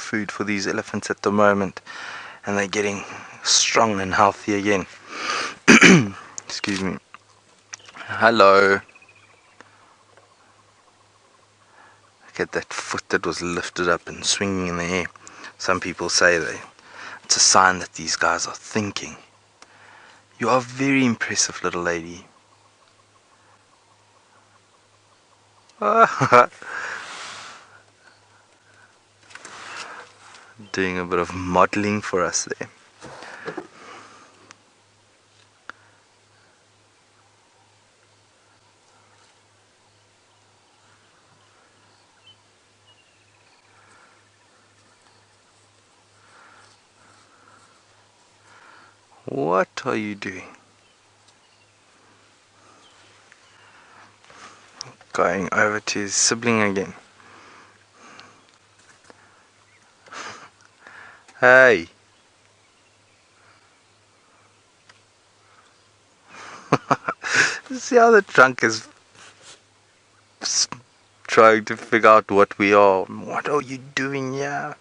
food for these elephants at the moment, and they're getting strong and healthy again. Excuse me. Hello. Look at that foot that was lifted up and swinging in the air. Some people say it's a sign that these guys are thinking. You are a very impressive little lady. Doing a bit of modeling for us there. What are you doing? Going over to his sibling again. Hey. See how the trunk is trying to figure out what we are. What are you doing here?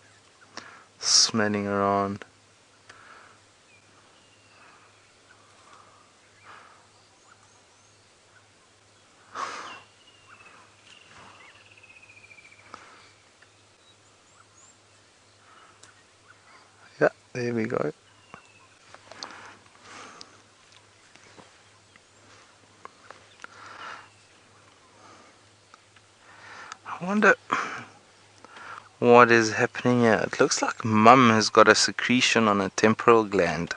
Smelling around. Yeah, there we go. I wonder what is happening here. It looks like Mum has got a secretion on a temporal gland.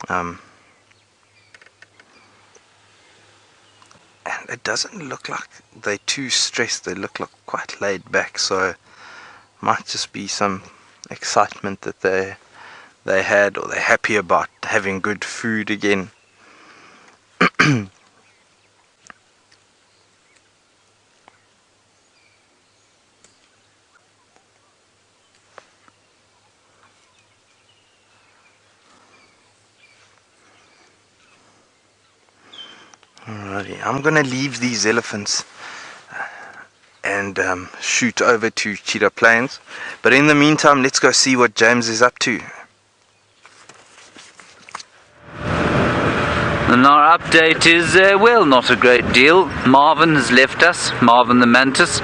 And it doesn't look like they're too stressed. They look like quite laid back, so might just be some excitement that they had, or they're happy about having good food again. Alrighty, I'm gonna leave these elephants and shoot over to Cheetah Plains, but in the meantime let's go see what James is up to. And our update is, well, not a great deal. Marvin has left us. Marvin the mantis.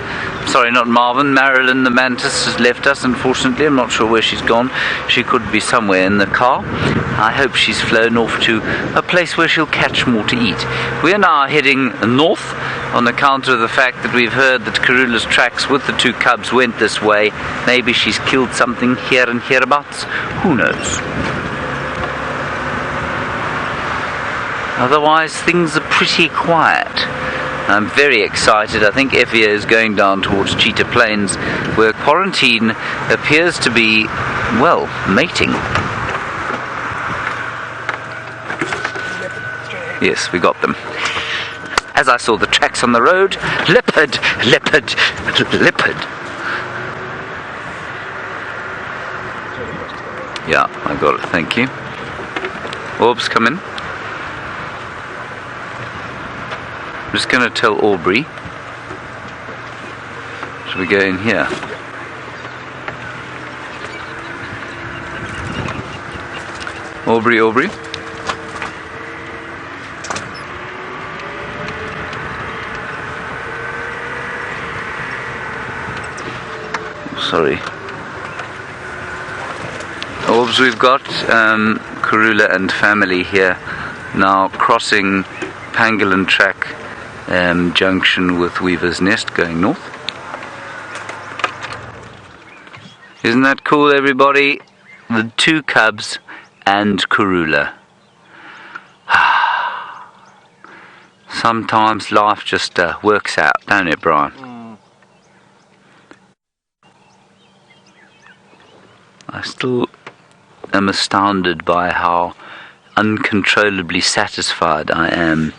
Sorry, not Marvin. Marilyn the mantis has left us, unfortunately. I'm not sure where she's gone. She could be somewhere in the car. I hope she's flown off to a place where she'll catch more to eat. We are now heading north on account of the fact that we've heard that Karula's tracks with the two cubs went this way. Maybe she's killed something here and hereabouts. Who knows? Otherwise, things are pretty quiet. I'm very excited. I think Effia is going down towards Cheetah Plains, where quarantine appears to be, well, mating. Yes, we got them. As I saw the tracks on the road, leopard, leopard, leopard. Yeah, I got it, thank you. Orbs, come in. I'm just going to tell Aubrey. Should we go in here? Aubrey, Aubrey. Sorry. Orbs, we've got Karula and family here now crossing Pangolin Track junction with Weaver's Nest going north. Isn't that cool, everybody? The two cubs and Karula. Sometimes life just works out, don't it, Brian? I still am astounded by how uncontrollably satisfied I am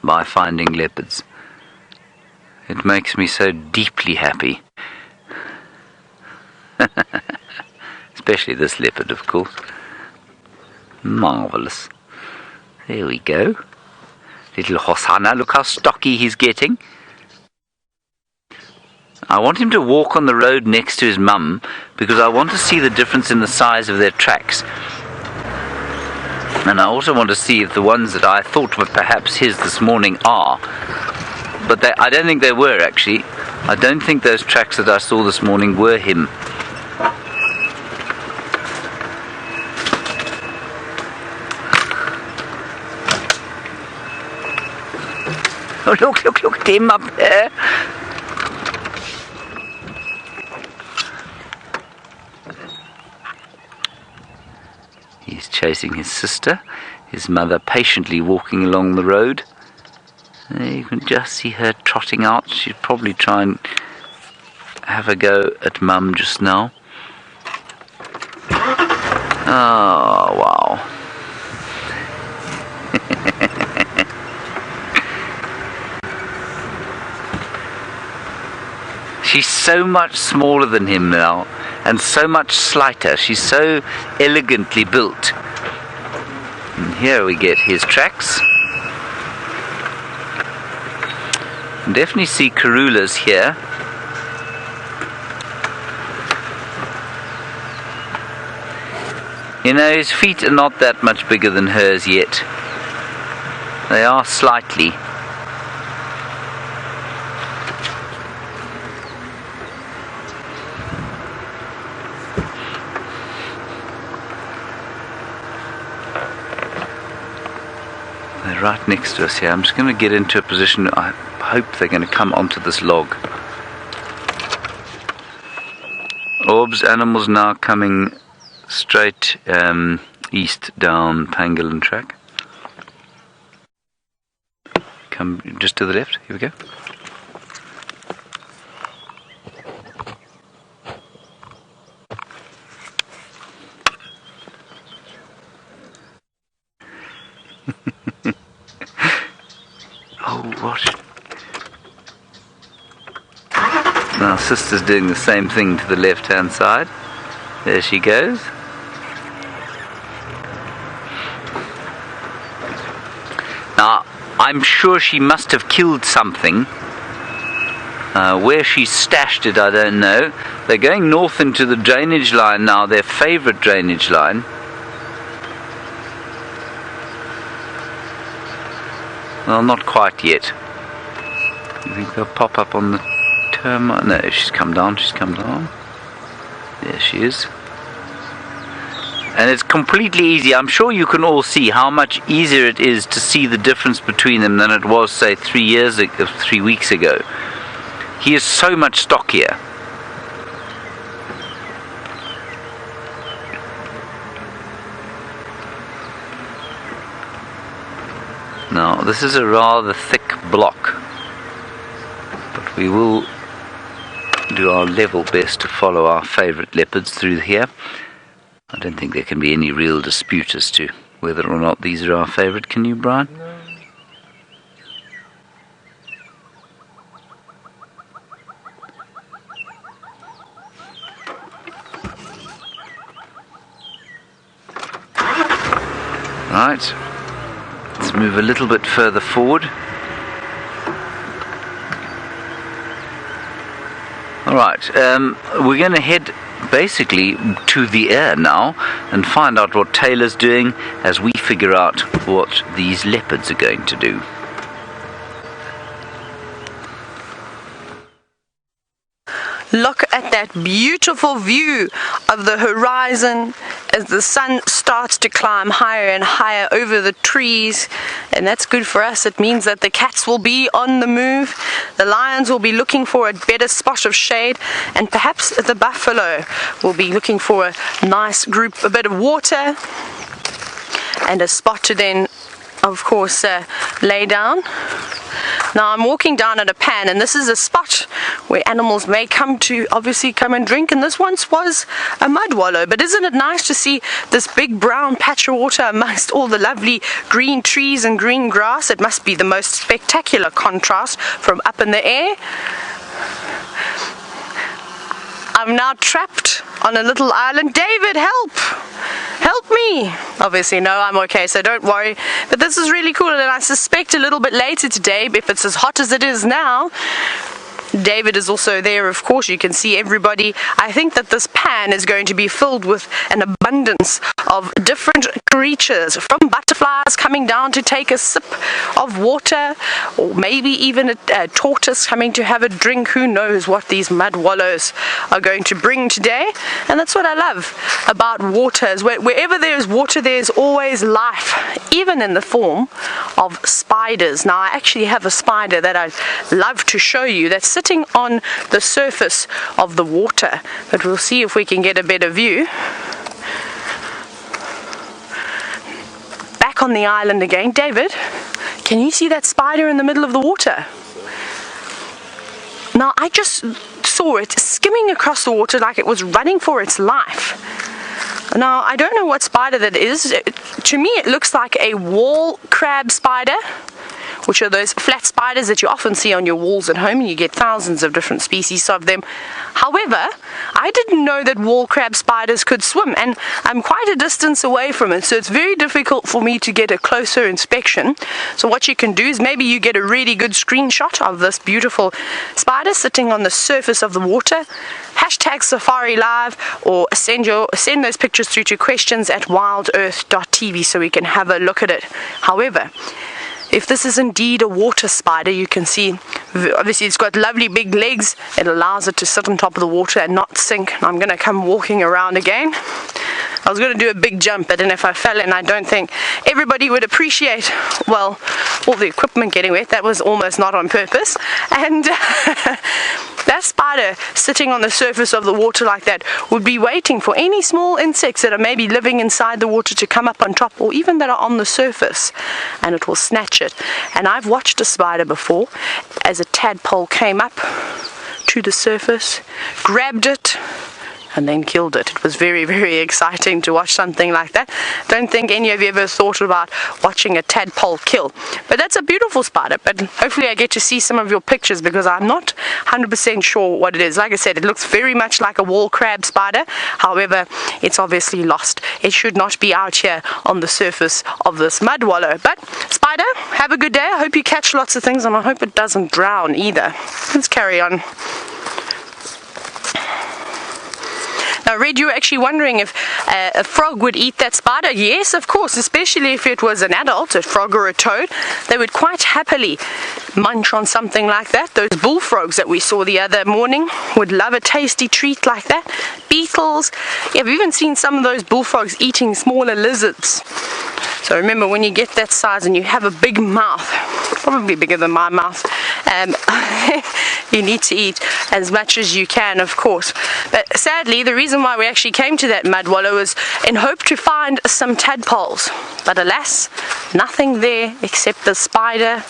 by finding leopards. It makes me so deeply happy. Especially this leopard, of course. Marvellous. There we go. Little Hosana, look how stocky he's getting. I want him to walk on the road next to his mum because I want to see the difference in the size of their tracks. And I also want to see if the ones that I thought were perhaps his this morning are. But I don't think they were, actually. I don't think those tracks that I saw this morning were him. Oh, look at him up there. He's chasing his sister, his mother patiently walking along the road. You can just see her trotting out. She'd probably try and have a go at Mum just now. Oh, wow. She's so much smaller than him now, and so much slighter. She's so elegantly built. And here we get his tracks. Definitely see Karula's here. You know, his feet are not that much bigger than hers yet. They are slightly. They're right next to us here. I'm just going to get into a position. I hope they're going to come onto this log. Orb's animals now coming straight east down Pangolin track. Come just to the left. Here we go. Oh, what? Now sister's doing the same thing to the left hand side. There she goes. Now I'm sure she must have killed something. Where she stashed it I don't know. They're going north into the drainage line now, their favourite drainage line. Well, not quite yet. You think they'll pop up on the termite? No, she's come down, There she is. And it's completely easy. I'm sure you can all see how much easier it is to see the difference between them than it was, say, 3 weeks ago. He is so much stockier. Now, this is a rather thick block, but we will do our level best to follow our favourite leopards through here. I don't think there can be any real dispute as to whether or not these are our favourite. Can you, Brian? No. Right. Let's move a little bit further forward. Alright, we're going to head basically to the air now and find out what Tayla's doing as we figure out what these leopards are going to do. Look at that beautiful view of the horizon as the sun starts to climb higher and higher over the trees, and that's good for us. It means that the cats will be on the move, the lions will be looking for a better spot of shade, and perhaps the buffalo will be looking for a nice group, a bit of water and a spot to then of course lay down. Now I'm walking down at a pan, and this is a spot where animals may come to obviously come and drink, and this once was a mud wallow. But isn't it nice to see this big brown patch of water amongst all the lovely green trees and green grass? It must be the most spectacular contrast from up in the air. I'm now trapped on a little island. David, help! Help me! Obviously, no, I'm okay, so don't worry. But this is really cool, and I suspect a little bit later today, if it's as hot as it is now, David is also there, of course. You can see everybody. I think that this pan is going to be filled with an abundance of different creatures, from butterflies coming down to take a sip of water, or maybe even a tortoise coming to have a drink. Who knows what these mud wallows are going to bring today. And that's what I love about water, is wherever there's water, there's always life, even in the form of spiders. Now I actually have a spider that I'd love to show you that's sitting on the surface of the water, but we'll see if we can get a better view. Back on the island again. David, can you see that spider in the middle of the water? Now I just saw it skimming across the water like it was running for its life. Now I don't know what spider that is. To me it looks like a wall crab spider, which are those flat spiders that you often see on your walls at home, and you get thousands of different species of them. However, I didn't know that wall crab spiders could swim, and I'm quite a distance away from it, so it's very difficult for me to get a closer inspection. So what you can do is maybe you get a really good screenshot of this beautiful spider sitting on the surface of the water, hashtag Safari Live, or send those pictures through to questions@WildEarthTV so we can have a look at it. However, if this is indeed a water spider, you can see obviously it's got lovely big legs. It allows it to sit on top of the water and not sink. I'm going to come walking around again. I was going to do a big jump, but then if I fell in, I don't think everybody would appreciate, well, all the equipment getting wet. That was almost not on purpose. And that spider sitting on the surface of the water like that would be waiting for any small insects that are maybe living inside the water to come up on top, or even that are on the surface, and it will snatch it. And I've watched a spider before as a tadpole came up to the surface, grabbed it, and then killed it. It was very, very exciting to watch something like that. Don't think any of you ever thought about watching a tadpole kill. But that's a beautiful spider, but hopefully I get to see some of your pictures, because I'm not 100% sure what it is. Like I said, it looks very much like a wall crab spider. However, it's obviously lost. It should not be out here on the surface of this mud wallow. But spider, have a good day. I hope you catch lots of things, and I hope it doesn't drown either. Let's carry on. Now, Red, you were actually wondering if a frog would eat that spider. Yes, of course, especially if it was an adult, a frog or a toad. They would quite happily munch on something like that. Those bullfrogs that we saw the other morning would love a tasty treat like that. Beetles. Yeah, we've even seen some of those bullfrogs eating smaller lizards. So remember, when you get that size and you have a big mouth, probably bigger than my mouth, you need to eat as much as you can, of course. But sadly, the reason why we actually came to that mud wallow was in hope to find some tadpoles. But alas, nothing there except the spider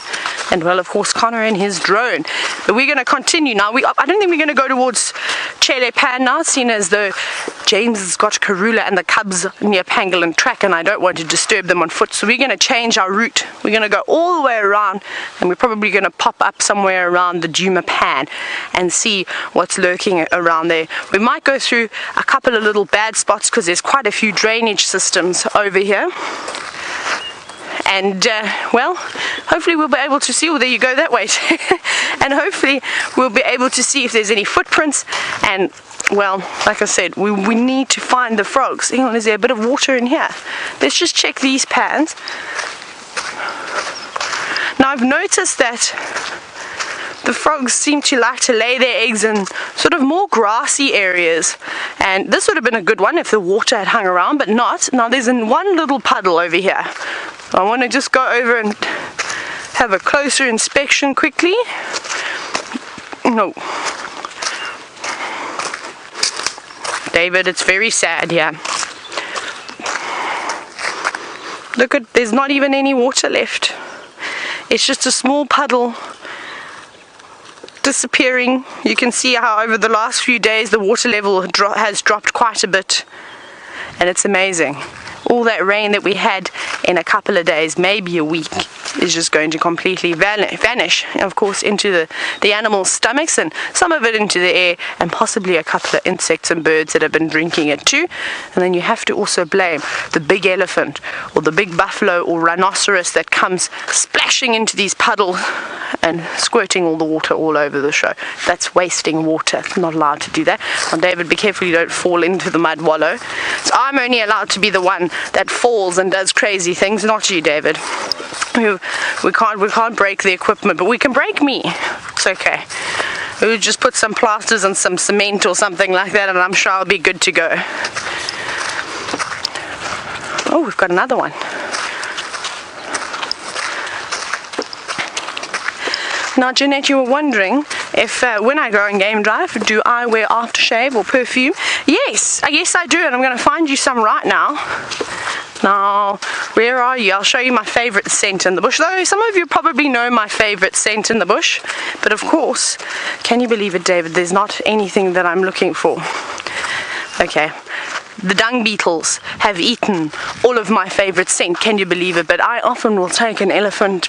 and, well, of course, Connor and his drone. But we're going to continue now. I don't think we're going to go towards Chele Pan now, seeing as though James has got Karula and the cubs near Pangolin Track, and I don't want to disturb them on foot. So we're going to change our route. We're going to go all the way around, and we're probably going to pop up somewhere around the Djuma Pan and see what's lurking around there. We might go through a couple of little bad spots because there's quite a few drainage systems over here. And well, hopefully we'll be able to see, well, there you go, that way. And hopefully we'll be able to see if there's any footprints. And, well, like I said, we need to find the frogs. Hang on, is there a bit of water in here? Let's just check these pans. Now, I've noticed that the frogs seem to like to lay their eggs in sort of more grassy areas, and this would have been a good one if the water had hung around, but not. Now there's one little puddle over here. I want to just go over and have a closer inspection quickly. No. David, it's very sad here. Look at, there's not even any water left. It's just a small puddle disappearing. You can see how over the last few days the water level has dropped quite a bit, and it's amazing. all that rain that we had in a couple of days, maybe a week, is just going to completely vanish, of course, into the animals' stomachs, and some of it into the air, and possibly a couple of insects and birds that have been drinking it too. And then you have to also blame the big elephant or the big buffalo or rhinoceros that comes splashing into these puddles and squirting all the water all over the show. That's wasting water. Not allowed to do that. Now, David, be careful you don't fall into the mud wallow. So I'm only allowed to be the one that falls and does crazy things, not you, David. We can't break the equipment, but we can break me. It's okay. We'll just put some plasters and some cement or something like that, and I'm sure I'll be good to go. Oh, we've got another one. Now, Jeanette, you were wondering if when I go on game drive, do I wear aftershave or perfume? Yes, I do, and I'm going to find you some right now. Now, where are you? I'll show you my favourite scent in the bush. Though some of you probably know my favourite scent in the bush. But of course, can you believe it, David? There's not anything that I'm looking for. Okay. The dung beetles have eaten all of my favourite scent, can you believe it? But I often will take an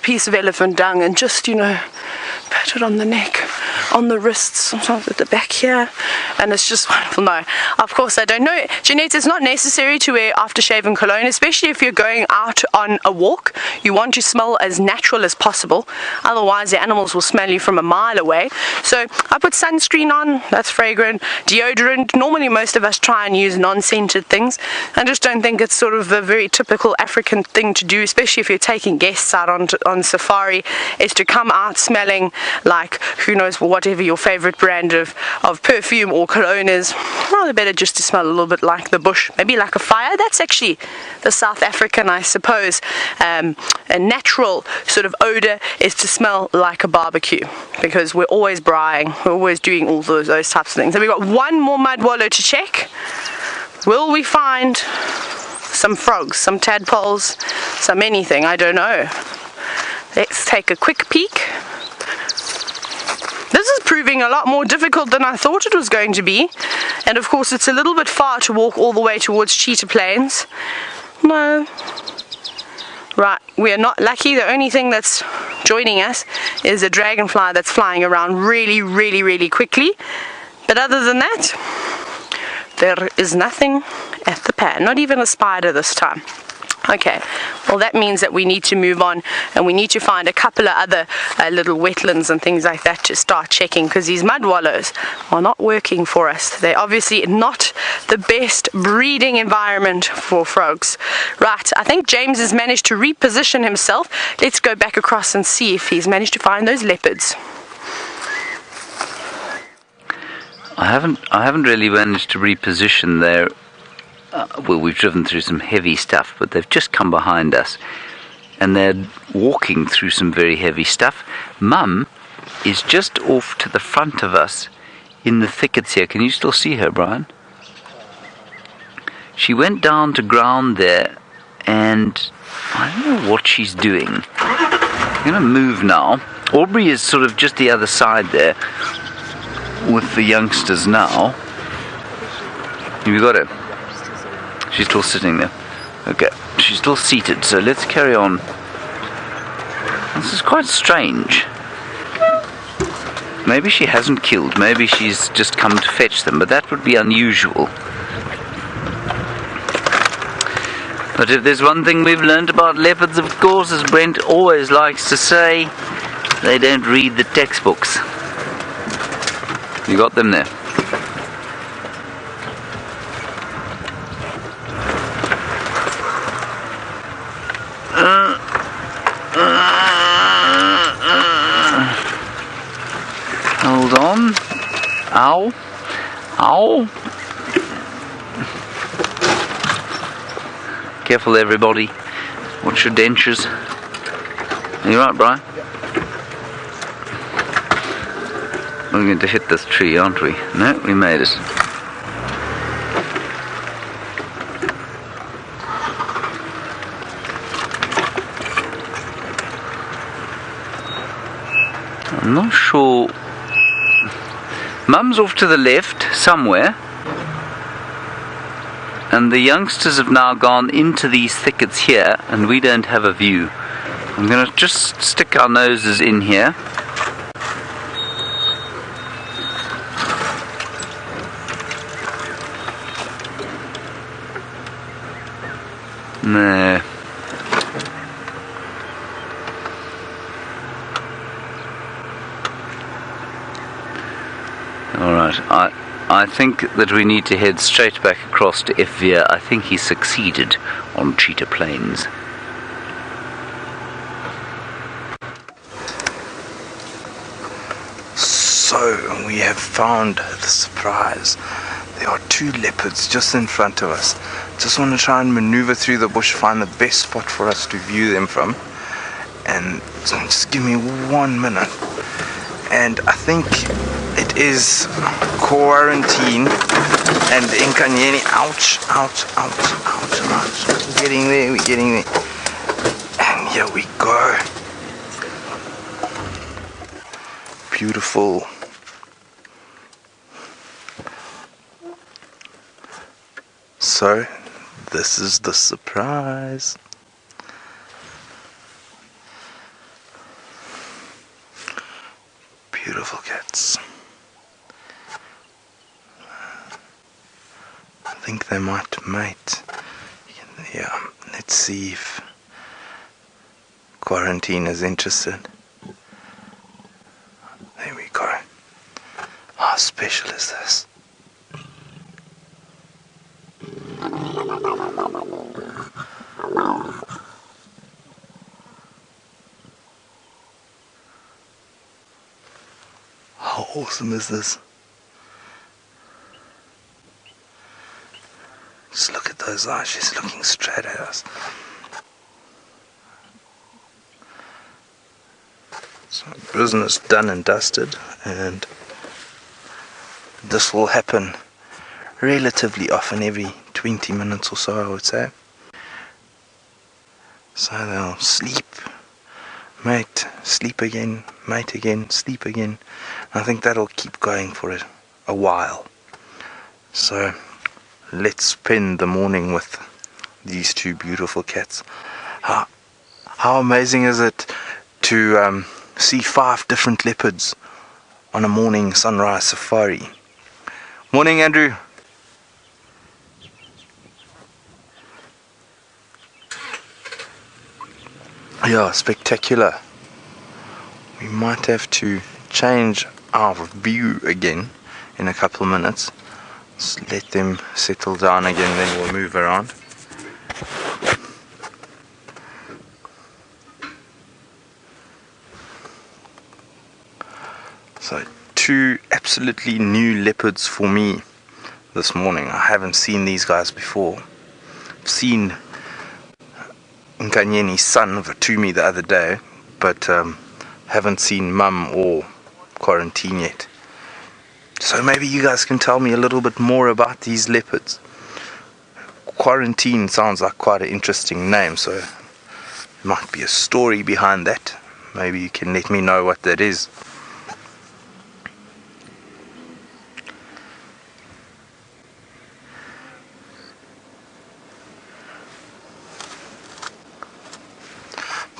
piece of elephant dung and just, pat it on the neck, on the wrists, sometimes at the back here, and it's just wonderful. No, of course I don't know. Jeanette, it's not necessary to wear aftershave and cologne, especially if you're going out on a walk. You want to smell as natural as possible, otherwise the animals will smell you from a mile away. So I put sunscreen on, that's fragrant, deodorant. Normally most of us try and use non-scented things. I just don't think it's sort of a very typical African thing to do, especially if you're taking guests out on safari, is to come out smelling like, who knows, whatever your favorite brand of perfume or cologne is. Rather better just to smell a little bit like the bush, maybe like a fire. That's actually the South African, I suppose, a natural sort of odor is to smell like a barbecue, because we're always braaiing, we're always doing all those types of things. And we've got one more mud wallow to check. Will we find some frogs, some tadpoles, some anything? I don't know. Let's take a quick peek. This is proving a lot more difficult than I thought it was going to be. And of course it's a little bit far to walk all the way towards Cheetah Plains. No. Right, we are not lucky. The only thing that's joining us is a dragonfly that's flying around really, really, really quickly. But other than that, there is nothing at the pan. Not even a spider this time. Okay, well that means that we need to move on, and we need to find a couple of other little wetlands and things like that to start checking, because these mud wallows are not working for us. They're obviously not the best breeding environment for frogs. Right, I think James has managed to reposition himself. Let's go back across and see if he's managed to find those leopards. I haven't really managed to reposition there. Well, we've driven through some heavy stuff, but they've just come behind us, and they're walking through some very heavy stuff. Mum is just off to the front of us in the thickets here. Can you still see her, Brian? She went down to ground there, and I don't know what she's doing. I'm going to move now. Aubrey is sort of just the other side there with the youngsters now. Have you got her? She's still sitting there. Okay, she's still seated, so let's carry on. This is quite strange. Maybe she hasn't killed, maybe she's just come to fetch them, but that would be unusual. But if there's one thing we've learned about leopards, of course, as Brent always likes to say, they don't read the textbooks. You got them there? Hold on. Ow. Ow. Careful, everybody. Watch your dentures. Are you right, Brian? We're going to hit this tree, aren't we? No, we made it. I'm not sure. Mum's off to the left somewhere. And the youngsters have now gone into these thickets here, and we don't have a view. I'm going to just stick our noses in here. No. Alright, I think that we need to head straight back across to Ifvia. I think he succeeded on Cheetah Plains. So, we have found the surprise. There are 2 leopards just in front of us. Just want to try and maneuver through the bush, find the best spot for us to view them from. And so just give me 1 minute. And I think it is Quarantine and Inkanyeni. Ouch, ouch, ouch, ouch, ouch. We're getting there, we're getting there. And here we go. Beautiful. So, this is the surprise. Beautiful cats. I think they might mate. Yeah, let's see if Quarantine is interested. There we go. How special is this? How awesome is this? Just look at those eyes, she's looking straight at us. So business done and dusted, and this will happen relatively often, every 20 minutes or so, I would say. So they'll sleep, mate, sleep again, mate again, sleep again. I think that'll keep going for a while. So let's spend the morning with these 2 beautiful cats. How amazing is it to see 5 different leopards on a morning sunrise safari? Morning, Andrew. Yeah, spectacular. We might have to change our view again in a couple of minutes. Just let them settle down again, then we'll move around. So 2 absolutely new leopards for me this morning. I haven't seen these guys before. I've seen Inkanyeni's son Vatumi the other day, but haven't seen Mum or Quarantine yet. So maybe you guys can tell me a little bit more about these leopards. Quarantine sounds like quite an interesting name, so there might be a story behind that. Maybe you can let me know what that is.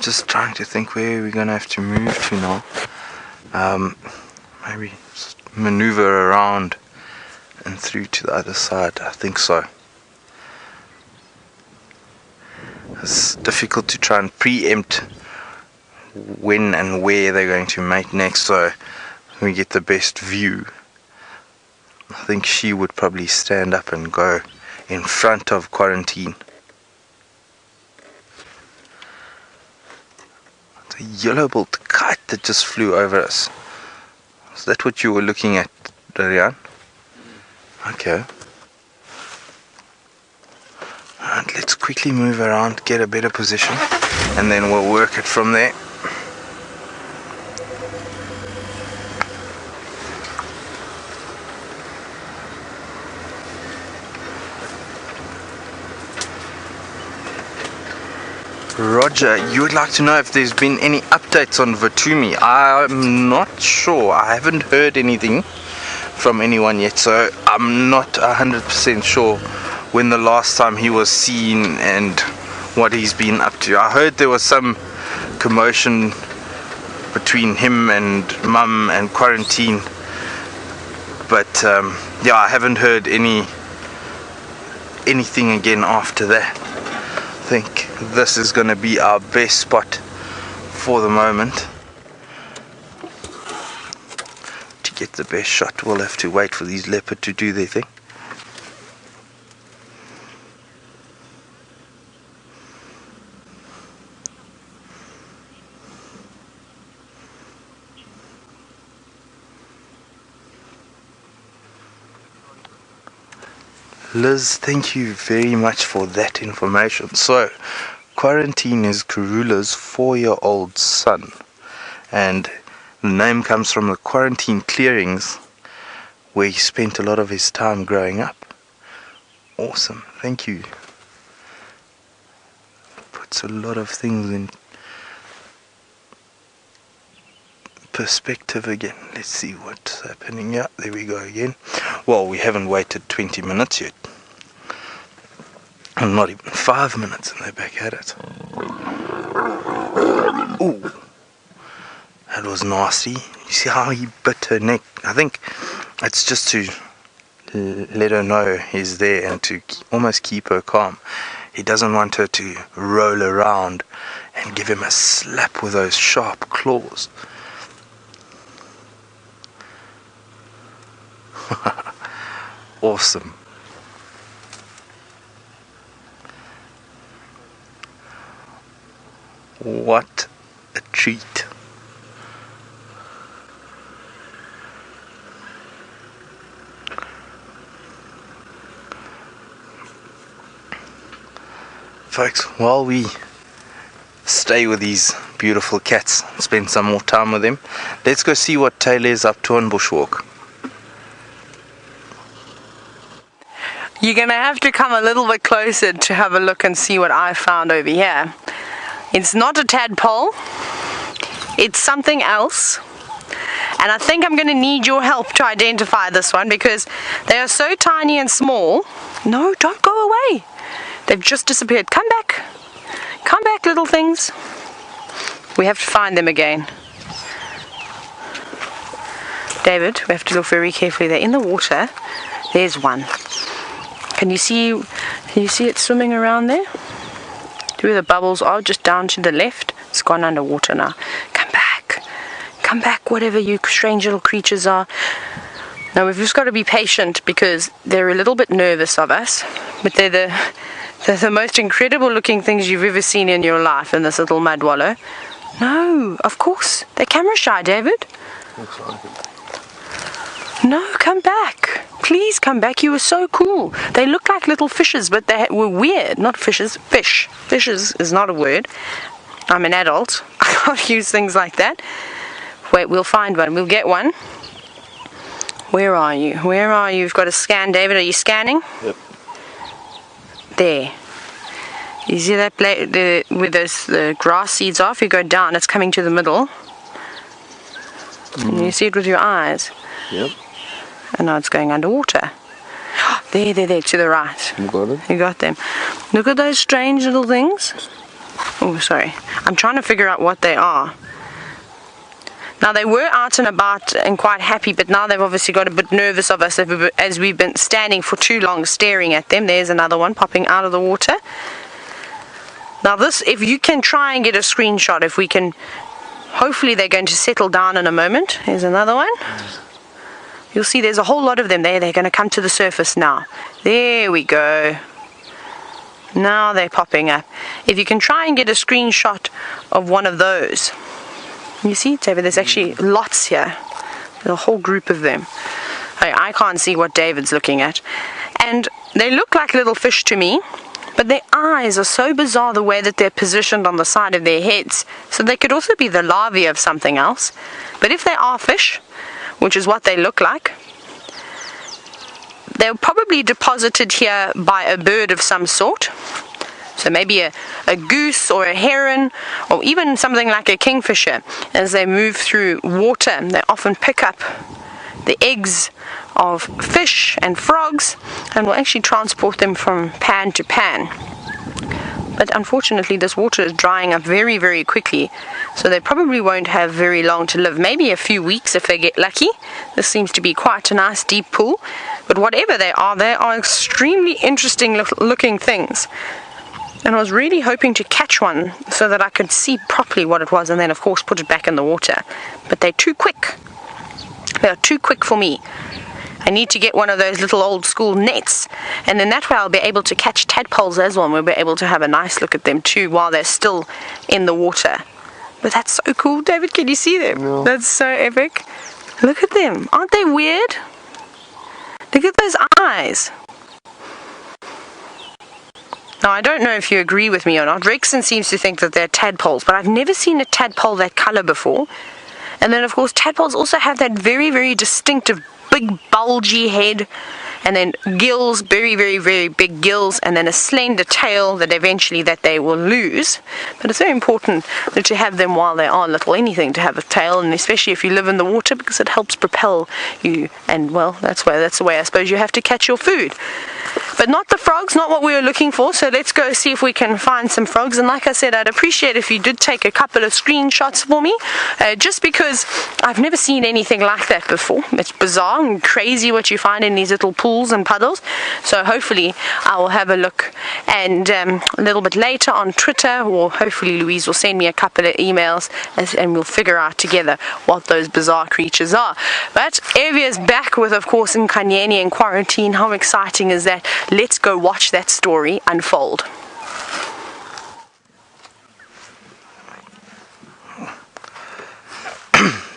Just trying to think where we're going to have to move to now. Maybe just maneuver around and through to the other side. I think so. It's difficult to try and preempt when and where they're going to mate next, so we get the best view. I think she would probably stand up and go in front of Quarantine. A yellow-billed kite that just flew over us. Is that what you were looking at, Darian? Okay. And let's quickly move around, get a better position, and then we'll work it from there. Roger, you would like to know if there's been any updates on Vatumi. I'm not sure. I haven't heard anything from anyone yet, so I'm not 100% sure when the last time he was seen and what he's been up to. I heard there was some commotion between him and Mum and quarantine, but yeah, I haven't heard anything again after that. I think this is going to be our best spot for the moment. To get the best shot, we'll have to wait for these leopard to do their thing. Liz, thank you very much for that information. So, Quarantine is Karula's 4-year-old son, and the name comes from the quarantine clearings where he spent a lot of his time growing up. Awesome, thank you. Puts a lot of things in perspective again. Let's see what's happening here. There we go again. Well, we haven't waited 20 minutes yet. And not even 5 minutes and they're back at it. Ooh. That was nasty. You see how he bit her neck? I think it's just to let her know he's there and to almost keep her calm. He doesn't want her to roll around and give him a slap with those sharp claws. Awesome. What a treat. Folks, while we stay with these beautiful cats and spend some more time with them, let's go see what Tayla is up to on Bushwalk. You're going to have to come a little bit closer to have a look and see what I found over here. It's not a tadpole, it's something else. And I think I'm going to need your help to identify this one because they are so tiny and small. No, don't go away. They've just disappeared. Come back. Come back, little things. We have to find them again. David, we have to look very carefully. They're in the water. There's one. Can you see it swimming around there? Where the bubbles are, just down to the left. It's gone underwater now. Come back. Come back, whatever you strange little creatures are. Now we've just got to be patient because they're a little bit nervous of us, but they're the most incredible looking things you've ever seen in your life in this little mud wallow. No, of course. They're camera shy, David. Looks like it. No, come back. Please come back. You were so cool. They look like little fishes, but they were weird. Not fishes. Fish. Fishes is not a word. I'm an adult. I can't use things like that. Wait, we'll find one. We'll get one. Where are you? Where are you? You've got to scan, David. Are you scanning? Yep. There. You see that where the grass seeds are? If you go down, it's coming to the middle. And you see it with your eyes. Yep. And now it's going underwater. There, to the right. You got it? You got them. Look at those strange little things. Oh, sorry. I'm trying to figure out what they are. Now, they were out and about and quite happy, but now they've obviously got a bit nervous of us as we've been standing for too long staring at them. There's another one popping out of the water. Now, this, if you can try and get a screenshot, if we can, hopefully they're going to settle down in a moment. Here's another one. You'll see there's a whole lot of them there. They're going to come to the surface now. There we go. Now they're popping up. If you can try and get a screenshot of one of those. You see, David, there's actually lots here. There's a whole group of them. I can't see what David's looking at. And they look like little fish to me, but their eyes are so bizarre the way that they're positioned on the side of their heads. So they could also be the larvae of something else. But if they are fish, which is what they look like, they're probably deposited here by a bird of some sort. So maybe a goose or a heron or even something like a kingfisher. As they move through water, they often pick up the eggs of fish and frogs, and we'll actually transport them from pan to pan. But unfortunately this water is drying up very, very quickly, so they probably won't have very long to live. Maybe a few weeks if they get lucky. This seems to be quite a nice deep pool, but whatever they are extremely interesting looking things. And I was really hoping to catch one so that I could see properly what it was, and then of course put it back in the water. But they're too quick. They are too quick for me. I need to get one of those little old school nets, and then that way I'll be able to catch tadpoles as well, and we'll be able to have a nice look at them too while they're still in the water. But that's so cool. David, can you see them? Yeah. That's so epic. Look at them. Aren't they weird? Look at those eyes. Now, I don't know if you agree with me or not. Rexon seems to think that they're tadpoles, but I've never seen a tadpole that color before. And then, of course, tadpoles also have that very, very distinctive big bulgy head, and then gills, very, very, very big gills, and then a slender tail that eventually they will lose. But it's very important to have them while they are little. Anything to have a tail, and especially if you live in the water, because it helps propel you. And well, that's the way I suppose you have to catch your food. But not the frogs, not what we were looking for. So let's go see if we can find some frogs. And like I said, I'd appreciate if you did take a couple of screenshots for me, just because I've never seen anything like that before. It's bizarre and crazy what you find in these little pools and puddles. So hopefully I will have a look, and a little bit later on Twitter, or hopefully Louise will send me a couple of emails, and we'll figure out together what those bizarre creatures are. But Evie's back with, of course, Inkanyeni in quarantine. How exciting is that? Let's go watch that story unfold.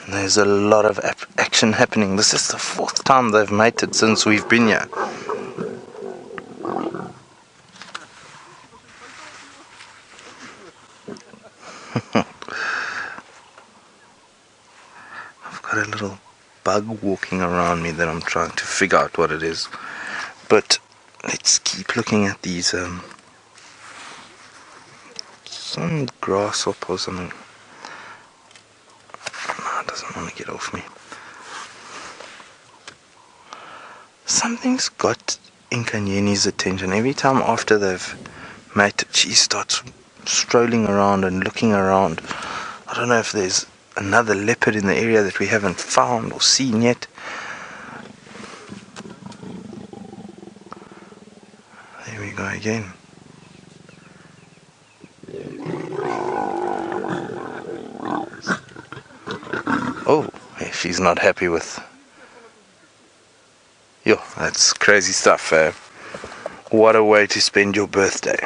There's a lot of action happening. This is the 4th time they've mated since we've been here. I've got a little bug walking around me that I'm trying to figure out what it is. But let's keep looking at these, some grasshopper or something. No, it doesn't want to get off me. Something's got Inkanyeni's attention. Every time after they've mated, she starts strolling around and looking around. I don't know if there's another leopard in the area that we haven't found or seen yet. There we go again. Oh, she's not happy with... Yo, that's crazy stuff. What a way to spend your birthday.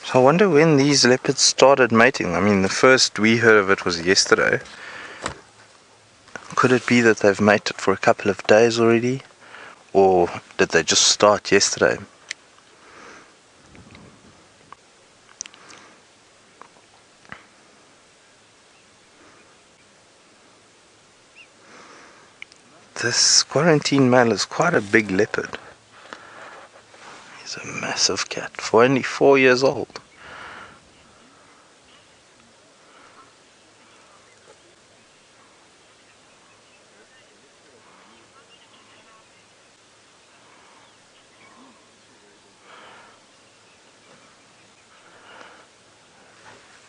So I wonder when these leopards started mating. I mean, the first we heard of it was yesterday. Could it be that they've mated for a couple of days already? Or did they just start yesterday? This quarantine male is quite a big leopard. He's a massive cat for only 4 years old.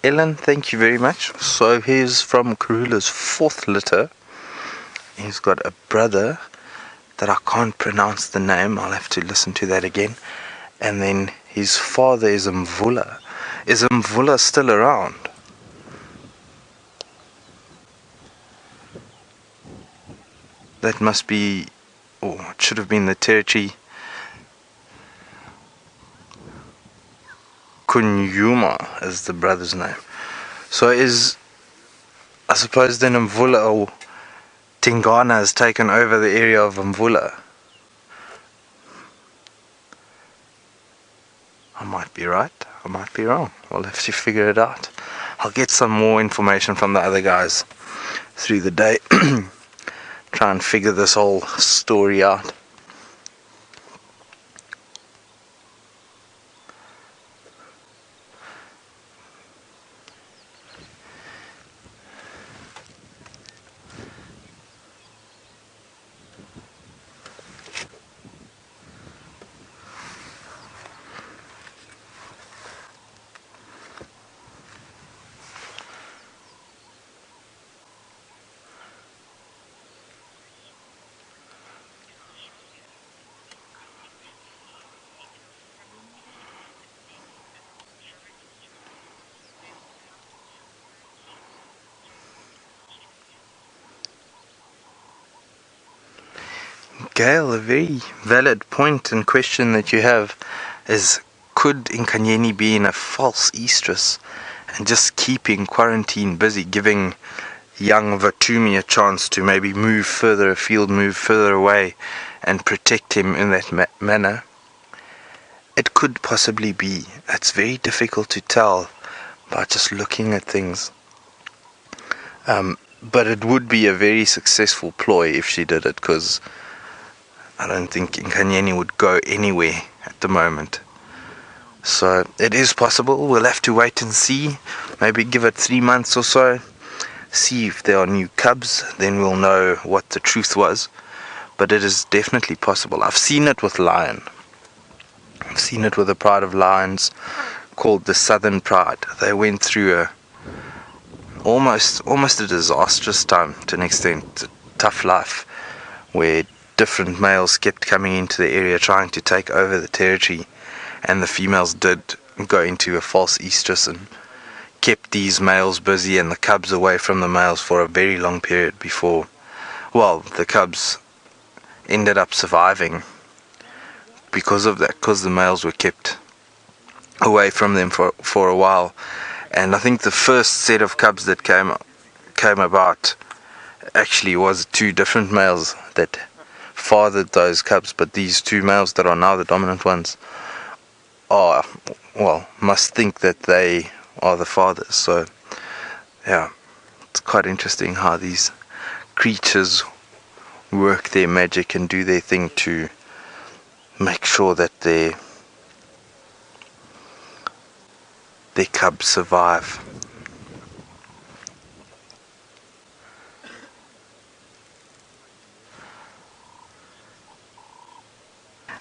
Ellen, thank you very much. So he's from Karula's 4th litter. He's got a brother that I can't pronounce the name. I'll have to listen to that again. And then his father is Mvula. Is Mvula still around? That must be, or it should have been the territory Kunyuma is the brother's name. So I suppose then Mvula or Tingana has taken over the area of Mvula. I might be right, I might be wrong. We'll have to figure it out. I'll get some more information from the other guys through the day. Try and figure this whole story out. Gail, a very valid point and question that you have is, could Inkanyeni be in a false estrus and just keeping quarantine busy, giving young Vatumi a chance to maybe move further afield, move further away and protect him in that manner? It could possibly be. It's very difficult to tell by just looking at things. But it would be a very successful ploy if she did it, because I don't think Inkanyeni would go anywhere at the moment. So it is possible. We'll have to wait and see. Maybe give it 3 months or so. See if there are new cubs. Then we'll know what the truth was. But it is definitely possible. I've seen it with lion. I've seen it with a pride of lions called the Southern Pride. They went through almost a disastrous time to an extent. A tough life where different males kept coming into the area trying to take over the territory, and the females did go into a false estrus and kept these males busy and the cubs away from the males for a very long period before, well, the cubs ended up surviving because of that, because the males were kept away from them for a while. And I think the first set of cubs that came about actually was 2 different males that fathered those cubs, but these 2 males that are now the dominant ones must think that they are the fathers. So yeah, it's quite interesting how these creatures work their magic and do their thing to make sure that their cubs survive.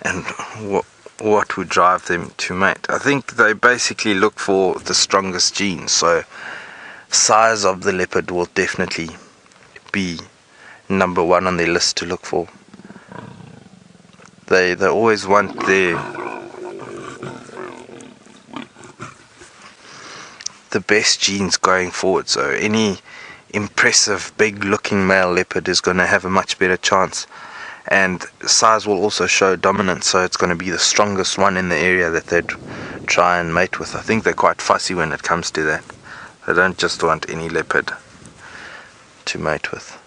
And what would drive them to mate? I think they basically look for the strongest genes. So size of the leopard will definitely be number 1 on their list to look for. They always want the best genes going forward. So any impressive big looking male leopard is going to have a much better chance. And size will also show dominance, so it's going to be the strongest one in the area that they'd try and mate with. I think they're quite fussy when it comes to that. They don't just want any leopard to mate with.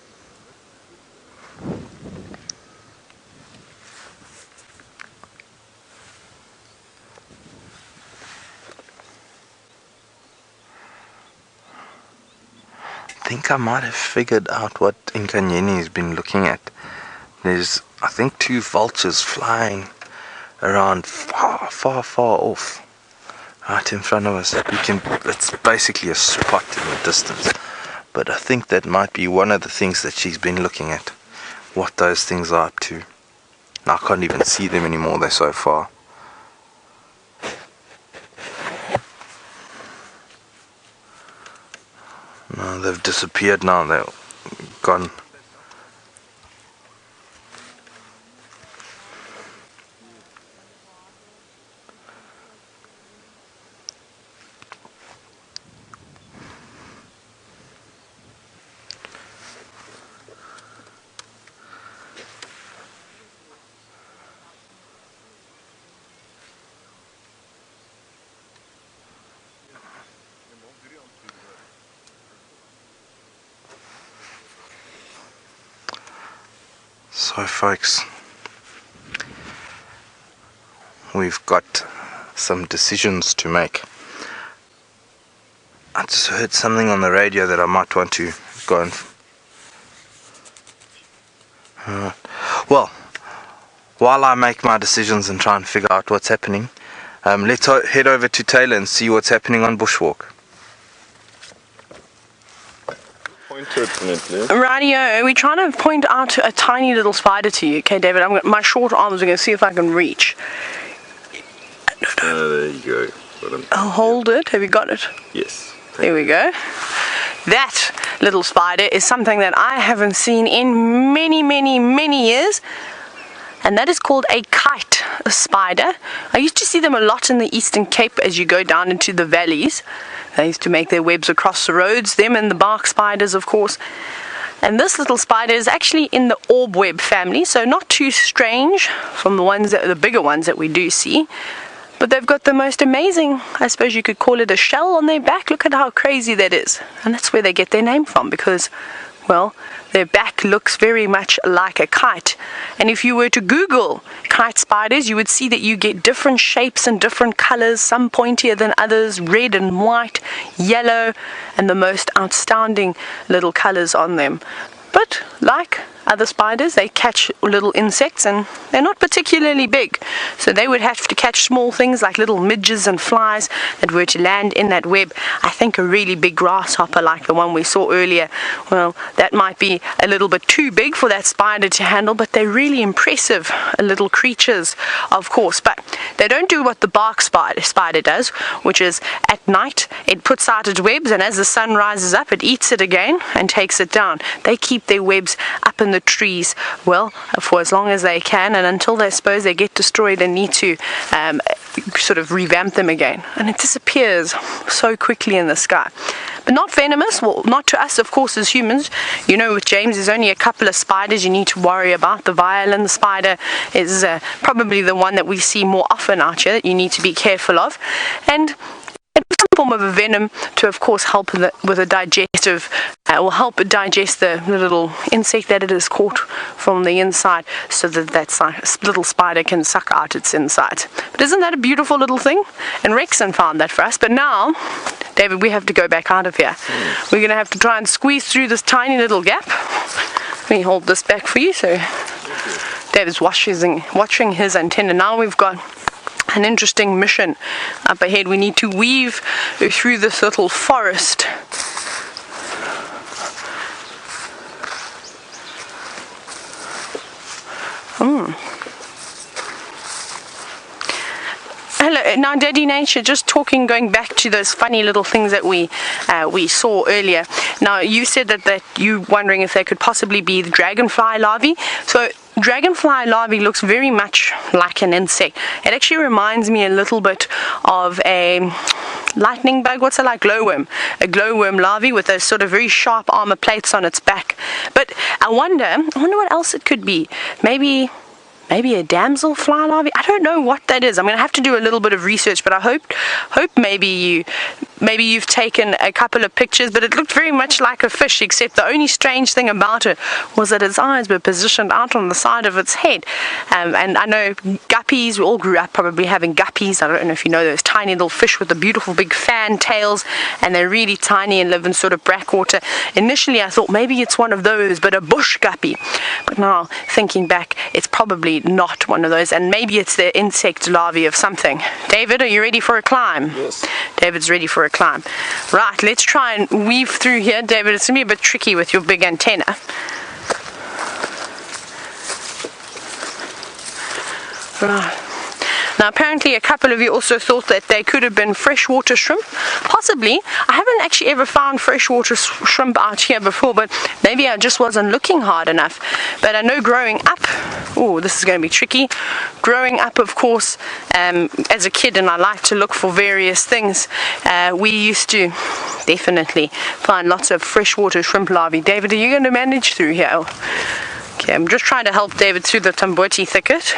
I think I might have figured out what Inkanyeni has been looking at. There's, I think, 2 vultures flying around far off, right in front of us. It's basically a spot in the distance. But I think that might be one of the things that she's been looking at, what those things are up to. And I can't even see them anymore, they're so far. No, they've disappeared now, they're gone. So folks, we've got some decisions to make. I just heard something on the radio that I might want to go and... well, while I make my decisions and try and figure out what's happening, let's head over to Tayla and see what's happening on Bushwalk. Radio, we're trying to point out a tiny little spider to you. Okay, David, my short arms are going to see if I can reach. There you go. I'll hold it. Have you got it? Yes. There we go. That little spider is something that I haven't seen in many years. And that is called a kite spider. I used to see them a lot in the Eastern Cape as you go down into the valleys. They used to make their webs across the roads, them and the bark spiders, of course. And this little spider is actually in the orb web family, so not too strange from the bigger ones that we do see. But they've got the most amazing, I suppose you could call it a shell on their back. Look at how crazy that is. And that's where they get their name from, because, well, their back looks very much like a kite. And if you were to Google kite spiders, you would see that you get different shapes and different colors, some pointier than others, red and white, yellow, and the most outstanding little colors on them. But like other spiders, they catch little insects, and they're not particularly big, so they would have to catch small things like little midges and flies that were to land in that web. I think a really big grasshopper like the one we saw earlier, well, that might be a little bit too big for that spider to handle, but they're really impressive little creatures, of course. But they don't do what the bark spider does, which is at night it puts out its webs, and as the sun rises up it eats it again and takes it down. They keep their webs up in the trees, well, for as long as they can, and until they suppose they get destroyed and need to sort of revamp them again, and it disappears so quickly in the sky. But not venomous, well, not to us, of course, as humans. You know, with James, there's only a couple of spiders you need to worry about. The violin spider is probably the one that we see more often out here that you need to be careful of, and some form of a venom to, of course, help with a digestive, will help digest the little insect that it has caught from the inside, so that little spider can suck out its insides. But isn't that a beautiful little thing? And Rexon found that for us. But now, David, we have to go back out of here. We're going to have to try and squeeze through this tiny little gap. Let me hold this back for you. So David's watching his antenna. Now we've got an interesting mission up ahead. We need to weave through this little forest. Hello, now Daddy Nature, just going back to those funny little things that we saw earlier. Now you said that you wondering if they could possibly be the dragonfly larvae. So dragonfly larvae looks very much like an insect. It actually reminds me a little bit of a lightning bug. What's it like? Glowworm. A glowworm larvae with those sort of very sharp armor plates on its back. But I wonder what else it could be. Maybe a damselfly larvae? I don't know what that is. I'm going to have to do a little bit of research, but I hope maybe you've taken a couple of pictures, but it looked very much like a fish, except the only strange thing about it was that its eyes were positioned out on the side of its head. And I know guppies, we all grew up probably having guppies. I don't know if you know those tiny little fish with the beautiful big fan tails, and they're really tiny and live in sort of brackwater. Initially I thought maybe it's one of those, but a bush guppy. But now, thinking back, it's probably not one of those, and maybe it's the insect larvae of something. David, are you ready for a climb? Yes. David's ready for a climb. Right, let's try and weave through here. David, it's going to be a bit tricky with your big antenna. Right. Now apparently a couple of you also thought that they could have been freshwater shrimp. Possibly. I haven't actually ever found freshwater shrimp out here before, but maybe I just wasn't looking hard enough. But I know growing up, oh, this is going to be tricky. Growing up, of course, as a kid, and I like to look for various things, we used to definitely find lots of freshwater shrimp larvae. David, are you going to manage through here? Okay, I'm just trying to help David through the tamboti thicket.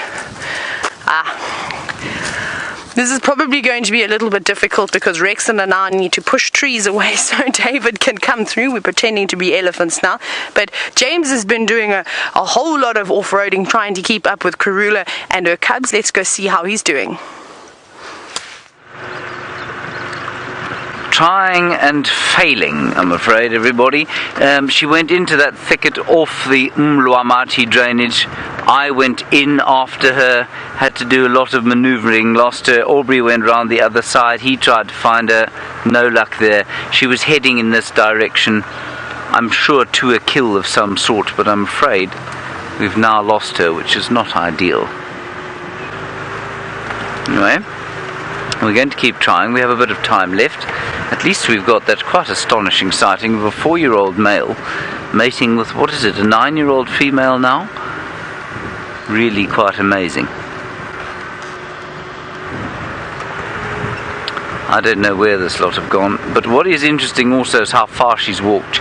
This is probably going to be a little bit difficult because Rexon and I need to push trees away so David can come through. We're pretending to be elephants now. But James has been doing a whole lot of off-roading, trying to keep up with Karula and her cubs. Let's go see how he's doing. Trying and failing, I'm afraid, everybody. She went into that thicket off the Mlwamati drainage. I went in after her, had to do a lot of manoeuvring, lost her. Aubrey went round the other side. He tried to find her. No luck there. She was heading in this direction, I'm sure to a kill of some sort, but I'm afraid we've now lost her, which is not ideal. Anyway, we're going to keep trying. We have a bit of time left. At least we've got that quite astonishing sighting of a 4-year-old male mating with, what is it, a 9-year-old female now? Really quite amazing. I don't know where this lot have gone, but what is interesting also is how far she's walked.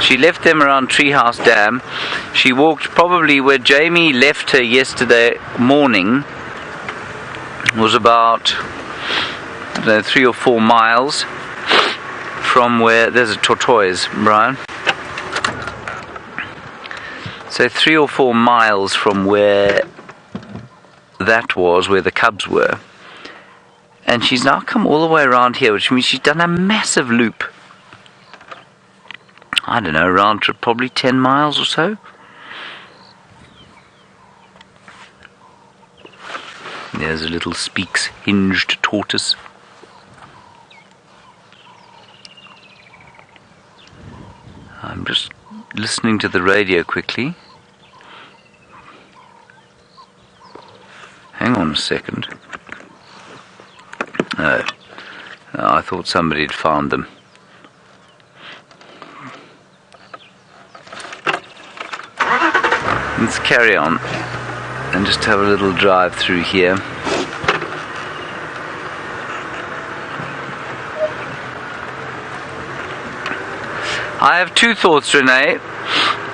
She left them around Treehouse Dam. She walked probably where Jamie left her yesterday morning, was about, I don't know, 3 or 4 miles from where, there's a tortoise, Brian. So 3 or 4 miles from where that was, where the cubs were. And she's now come all the way around here, which means she's done a massive loop. I don't know, around probably 10 miles or so. There's a little Speaks hinged tortoise. I'm just listening to the radio quickly. Hang on a second. No, I thought somebody had found them. Let's carry on and just have a little drive through here. I have 2 thoughts, Renee.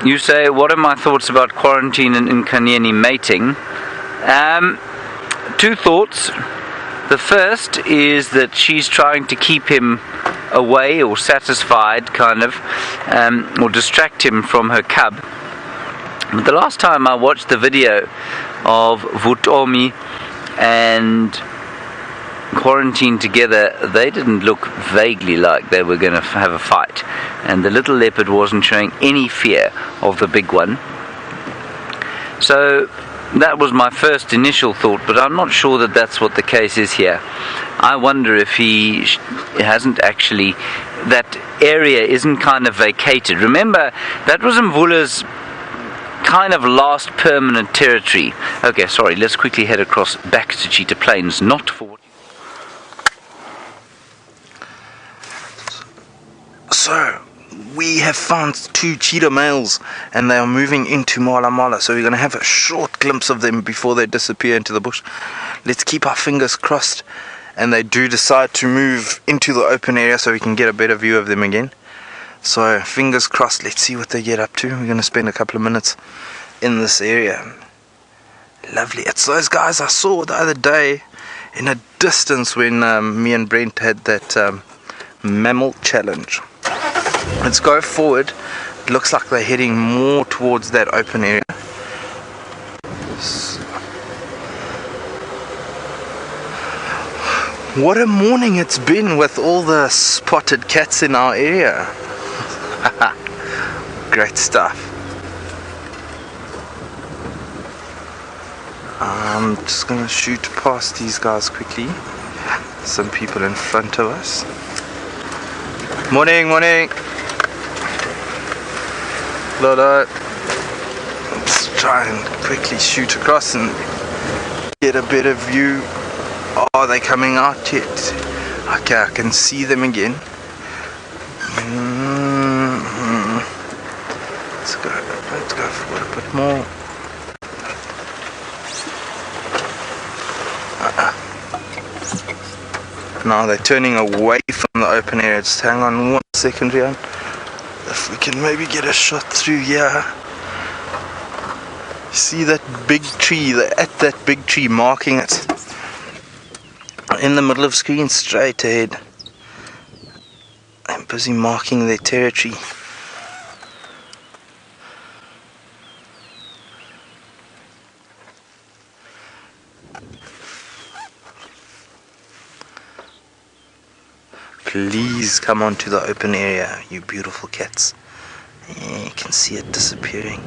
You say, what are my thoughts about quarantine and Inkanyeni mating? 2 thoughts. The first is that she's trying to keep him away or satisfied, kind of, or distract him from her cub. But the last time I watched the video of Vutomi and Quarantine together, they didn't look vaguely like they were going to have a fight, and the little leopard wasn't showing any fear of the big one. So that was my first initial thought, but I'm not sure that that's what the case is here. I wonder if he hasn't actually, that area isn't kind of vacated. Remember, that was Mvula's kind of last permanent territory. Okay, sorry, let's quickly head across back to Cheetah Plains, not for... So, we have found 2 cheetah males and they are moving into Mala Mala, so we're going to have a short glimpse of them before they disappear into the bush. Let's keep our fingers crossed and they do decide to move into the open area so we can get a better view of them again. So fingers crossed, let's see what they get up to. We're going to spend a couple of minutes in this area. Lovely. It's those guys I saw the other day in a distance when me and Brent had that mammal challenge. Let's go forward. It looks like they're heading more towards that open area. What a morning it's been with all the spotted cats in our area. Great stuff. I'm just going to shoot past these guys quickly. Some people in front of us. Morning, morning. Lola. Let's try and quickly shoot across and get a better view. Are they coming out yet? Okay, I can see them again. Let's go forward a bit more. Now they're turning away from the open area. Just hang on 1 second here. If we can maybe get a shot through here. See that big tree? They're at that big tree marking it. in the middle of screen, straight ahead. I'm busy marking their territory. Please come onto the open area, you beautiful cats. Yeah, you can see it disappearing.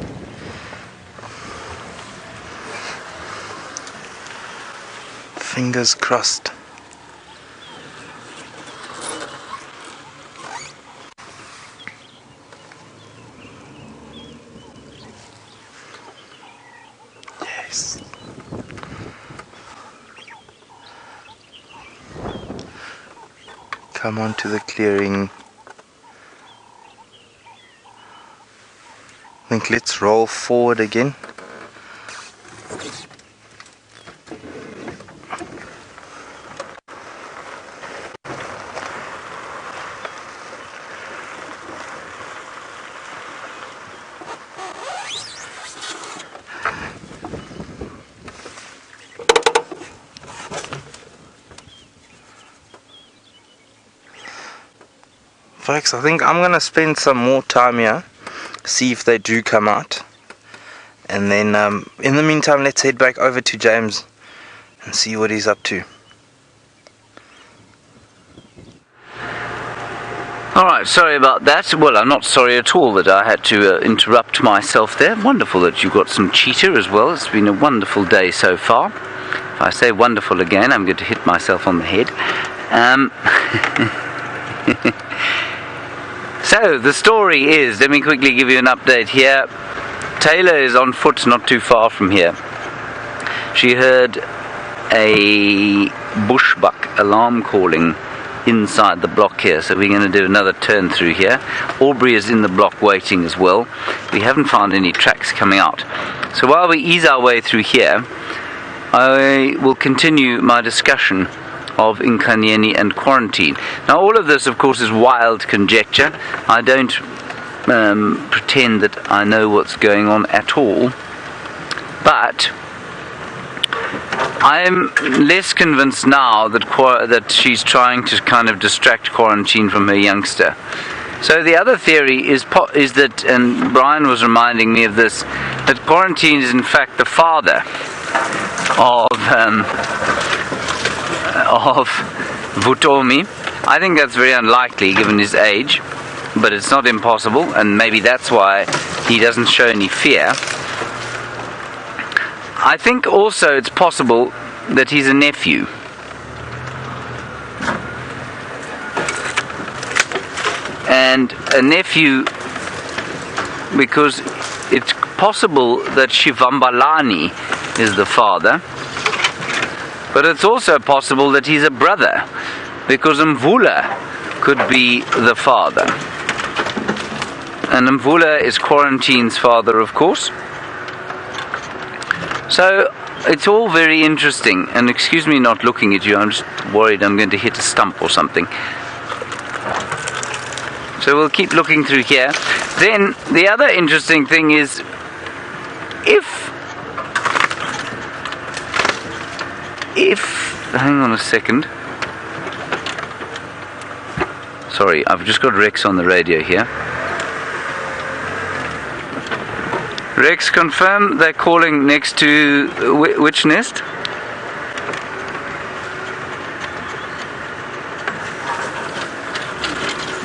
Fingers crossed. Yes. Come on to the clearing. I think let's roll forward again. Folks, I think I'm going to spend some more time here, see if they do come out, and then in the meantime let's head back over to James and see what he's up to. Alright, sorry about that. Well, I'm not sorry at all that I had to interrupt myself there. Wonderful that you got some cheetah as well. It's been a wonderful day so far. If I say wonderful again, I'm going to hit myself on the head. So, the story is, let me quickly give you an update here. Tayla is on foot not too far from here. She heard a bushbuck alarm calling inside the block here, so we're going to do another turn through here. Aubrey is in the block waiting as well. We haven't found any tracks coming out. So while we ease our way through here, I will continue my discussion of Inkanyeni and quarantine. Now all of this of course is wild conjecture. I don't pretend that I know what's going on at all, but I'm less convinced now that she's trying to kind of distract quarantine from her youngster. So the other theory is that, and Brian was reminding me of this, that quarantine is in fact the father of Vutomi. I think that's very unlikely given his age, but it's not impossible, and maybe that's why he doesn't show any fear. I think also it's possible that he's a nephew. And a nephew because it's possible that Shivambalani is the father, but it's also possible that he's a brother, because Mvula could be the father. And Mvula is Quarantine's father, of course. So it's all very interesting, and excuse me not looking at you, I'm just worried I'm going to hit a stump or something. So we'll keep looking through here. Then the other interesting thing is, hang on a second. Sorry, I've just got Rex on the radio here. Rex, confirm they're calling next to which nest?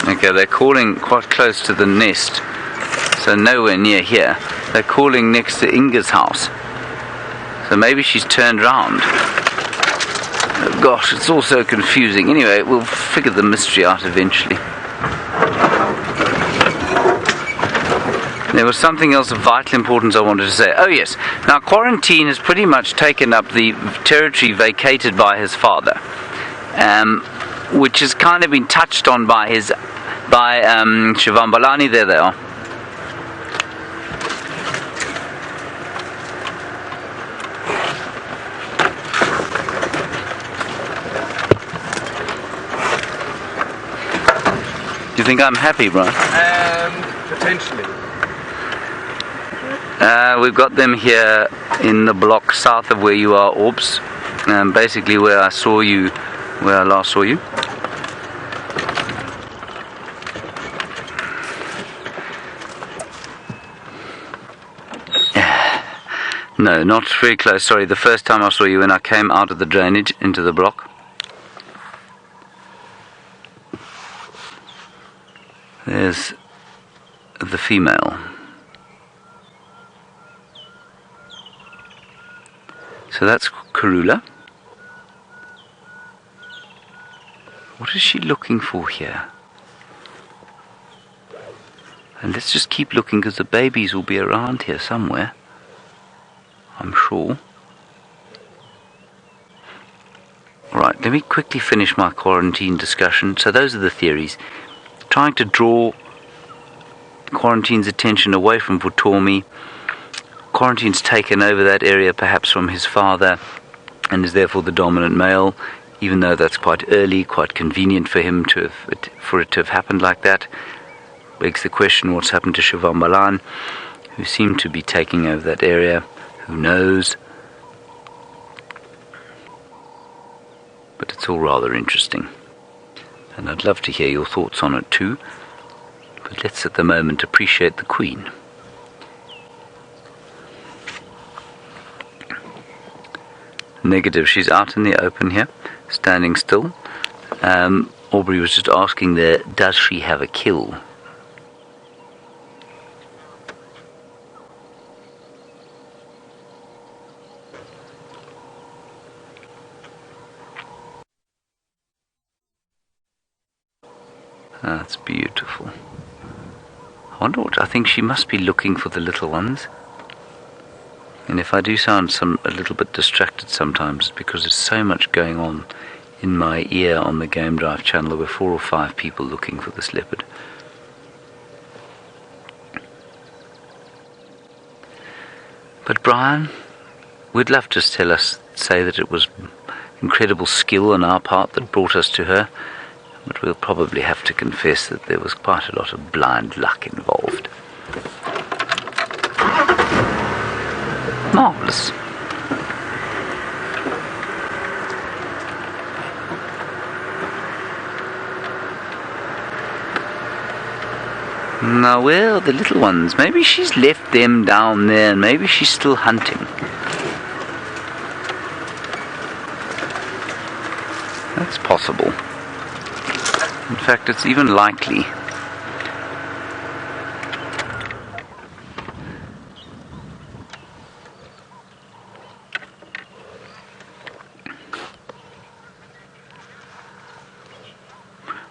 Okay, they're calling quite close to the nest, so nowhere near here. They're calling next to Inga's house, so maybe she's turned round. Oh, gosh, it's all so confusing. Anyway, we'll figure the mystery out eventually. There was something else of vital importance I wanted to say. Oh yes, now Quarantine has pretty much taken up the territory vacated by his father, which has kind of been touched on by Shivambalani. There they are. Do you think I'm happy, Brian? Potentially. We've got them here in the block south of where you are, Orbs. Basically where I saw you where I last saw you. No, not very close. Sorry, the first time I saw you when I came out of the drainage into the block. There's the female. So that's Karula. What is she looking for here? And let's just keep looking because the babies will be around here somewhere, I'm sure. Right, let me quickly finish my quarantine discussion. So those are the theories. Trying to draw Quarantine's attention away from Vutomi. Quarantine's taken over that area perhaps from his father and is therefore the dominant male, even though that's quite early, quite convenient for him for it to have happened like that. Begs the question, what's happened to Shivambalan, who seemed to be taking over that area? Who knows? But it's all rather interesting. And I'd love to hear your thoughts on it too. But let's at the moment appreciate the Queen. Negative, she's out in the open here, standing still. Aubrey was just asking there, does she have a kill? That's beautiful. I wonder what, I think she must be looking for the little ones. And if I do sound a little bit distracted sometimes, it's because there's so much going on in my ear on the Game Drive channel. There were 4 or 5 people looking for this leopard. But Brian, we'd love to say that it was incredible skill on our part that brought us to her. But we'll probably have to confess that there was quite a lot of blind luck involved. Marvellous. Now, where are the little ones? Maybe she's left them down there and maybe she's still hunting. That's possible. In fact, it's even likely.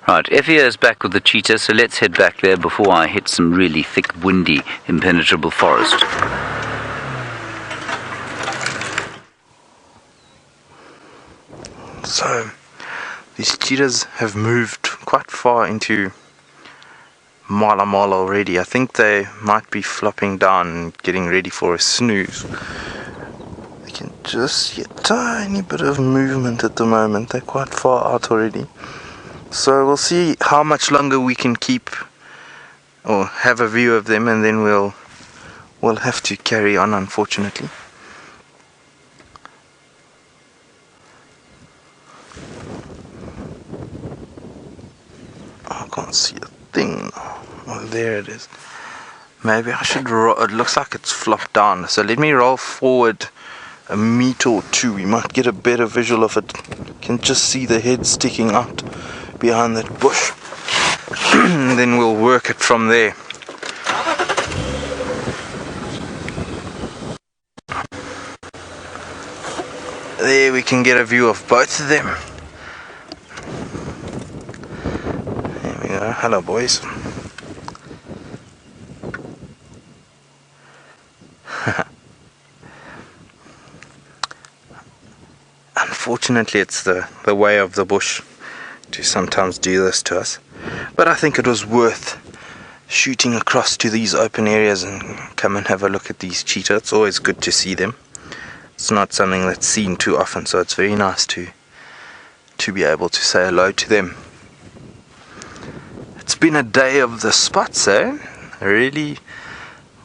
Right, Effia is back with the cheetah, so let's head back there before I hit some really thick, windy, impenetrable forest. So, these cheetahs have moved quite far into Mala Mala already. I think they might be flopping down and getting ready for a snooze. I can just see a tiny bit of movement at the moment. They're quite far out already. So we'll see how much longer we can keep or have a view of them, and then we'll have to carry on, unfortunately. I can't see a thing. Oh, there it is. Maybe I should roll. It looks like it's flopped down, so let me roll forward a meter or two. We might get a better visual of it. You can just see the head sticking out behind that bush. And then we'll work it from there. There we can get a view of both of them. There we go. Hello, boys. Unfortunately, it's the way of the bush to sometimes do this to us, but I think it was worth shooting across to these open areas and come and have a look at these cheetah. It's always good to see them. It's not something that's seen too often, so it's very nice to be able to say hello to them. It's been a day of the spots, eh? Really,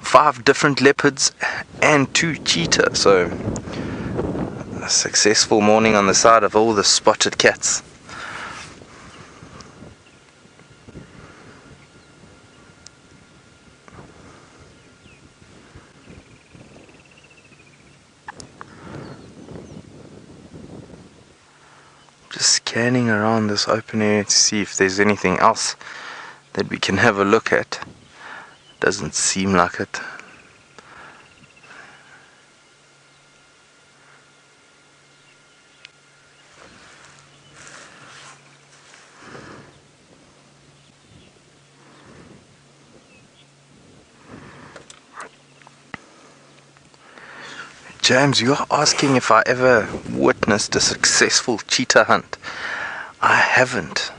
5 different leopards and 2 cheetah, so a successful morning on the side of all the spotted cats. scanning around this open area to see if there's anything else that we can have a look at. Doesn't seem like it. James, you're asking if I ever witnessed a successful cheetah hunt. I haven't.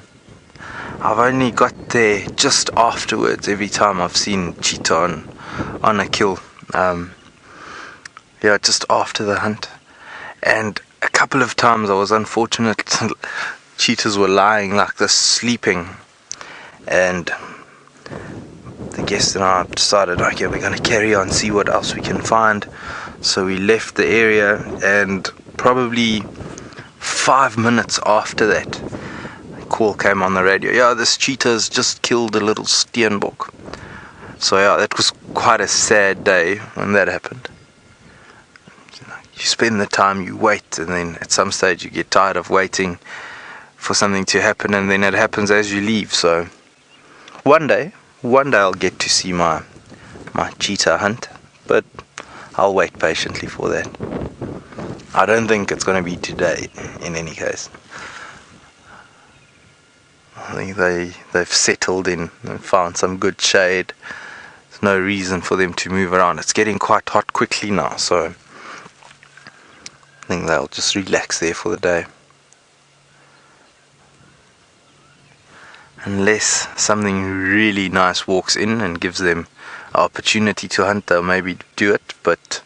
I've only got there just afterwards every time I've seen cheetah on a kill. Yeah, just after the hunt. And a couple of times I was unfortunate. Cheetahs were lying like this, sleeping. And the guest and I decided, okay, we're going to carry on, see what else we can find. So we left the area, and probably 5 minutes after that, a call came on the radio. Yeah, this cheetah's just killed a little steenbok. So yeah, that was quite a sad day when that happened. You spend the time, you wait, and then at some stage you get tired of waiting for something to happen, and then it happens as you leave. So one day I'll get to see my cheetah hunt, but I'll wait patiently for that. I don't think it's going to be today, in any case. I think they've settled in and found some good shade. There's no reason for them to move around. It's getting quite hot quickly now, so I think they'll just relax there for the day. Unless something really nice walks in and gives them opportunity to hunt, they'll maybe do it, but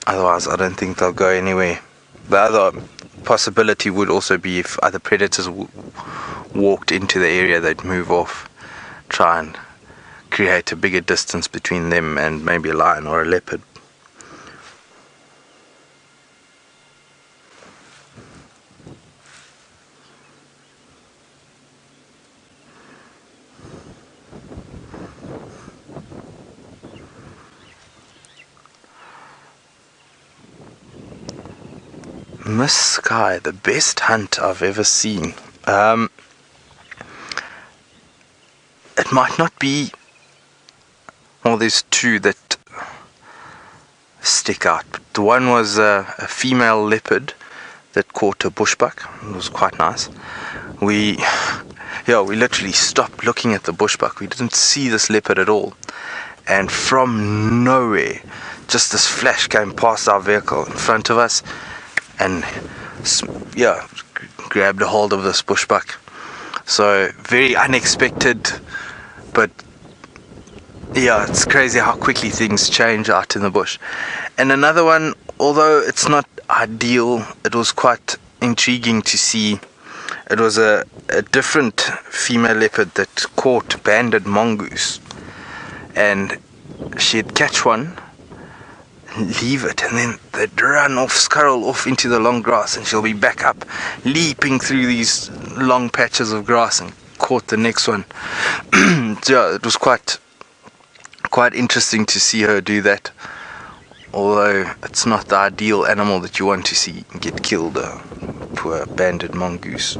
otherwise I don't think they'll go anywhere. The other possibility would also be if other predators walked into the area, they'd move off, try and create a bigger distance between them and maybe a lion or a leopard. Miss Sky, the best hunt I've ever seen. It might not be. Well, there's two that stick out. The one was a female leopard that caught a bushbuck. It was quite nice. We literally stopped looking at the bushbuck. We didn't see this leopard at all, and from nowhere, just this flash came past our vehicle in front of us. And grabbed a hold of this bushbuck. So very unexpected, but yeah, it's crazy how quickly things change out in the bush. And another one, although it's not ideal, it was quite intriguing to see. It was a different female leopard that caught banded mongoose, and she'd catch one, leave it, and then they'd run off, scurry off into the long grass, and she'll be back up, leaping through these long patches of grass, and caught the next one. Yeah, it was quite interesting to see her do that. Although it's not the ideal animal that you want to see get killed, a poor banded mongoose.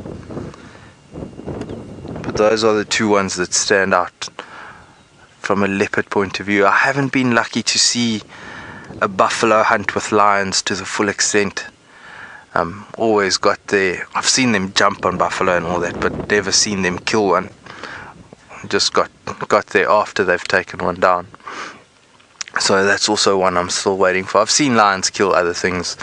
But those are the two ones that stand out from a leopard point of view. I haven't been lucky to see a buffalo hunt with lions to the full extent. Always got there. I've seen them jump on buffalo and all that, but never seen them kill one. Just got there after they've taken one down. So that's also one I'm still waiting for. I've seen lions kill other things.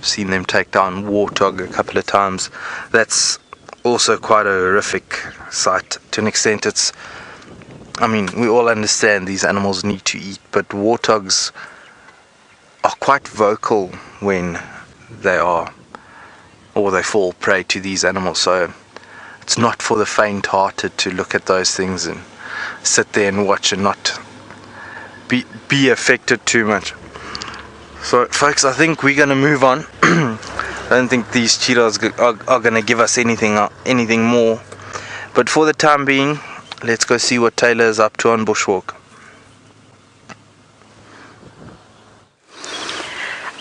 Seen them take down warthog a couple of times. That's also quite a horrific sight. To an extent, we all understand these animals need to eat, but warthogs are quite vocal when they fall prey to these animals. So it's not for the faint-hearted to look at those things and sit there and watch and not be affected too much. So folks, I think we're going to move on. I don't think these cheetahs are going to give us anything more, but for the time being, let's go see what Tayla is up to on Bushwalk.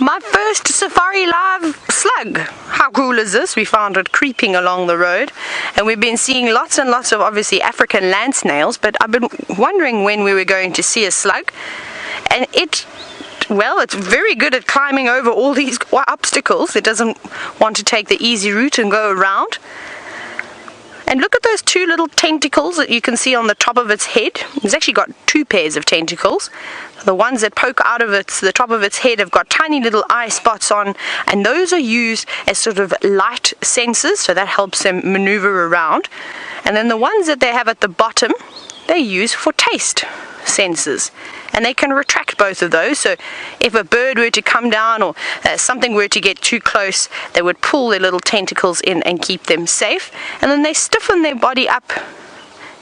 My first safari live slug. How cool is this? We found it creeping along the road, and we've been seeing lots and lots of obviously African land snails, but I've been wondering when we were going to see a slug, and well, it's very good at climbing over all these obstacles. It doesn't want to take the easy route and go around. And look at those two little tentacles that you can see on the top of its head. It's actually got two pairs of tentacles. The ones that poke out of the top of its head have got tiny little eye spots on, and those are used as sort of light sensors, so that helps them maneuver around. And then the ones that they have at the bottom, they use for taste sensors, and they can retract both of those, so if a bird were to come down or something were to get too close, they would pull their little tentacles in and keep them safe, and then they stiffen their body up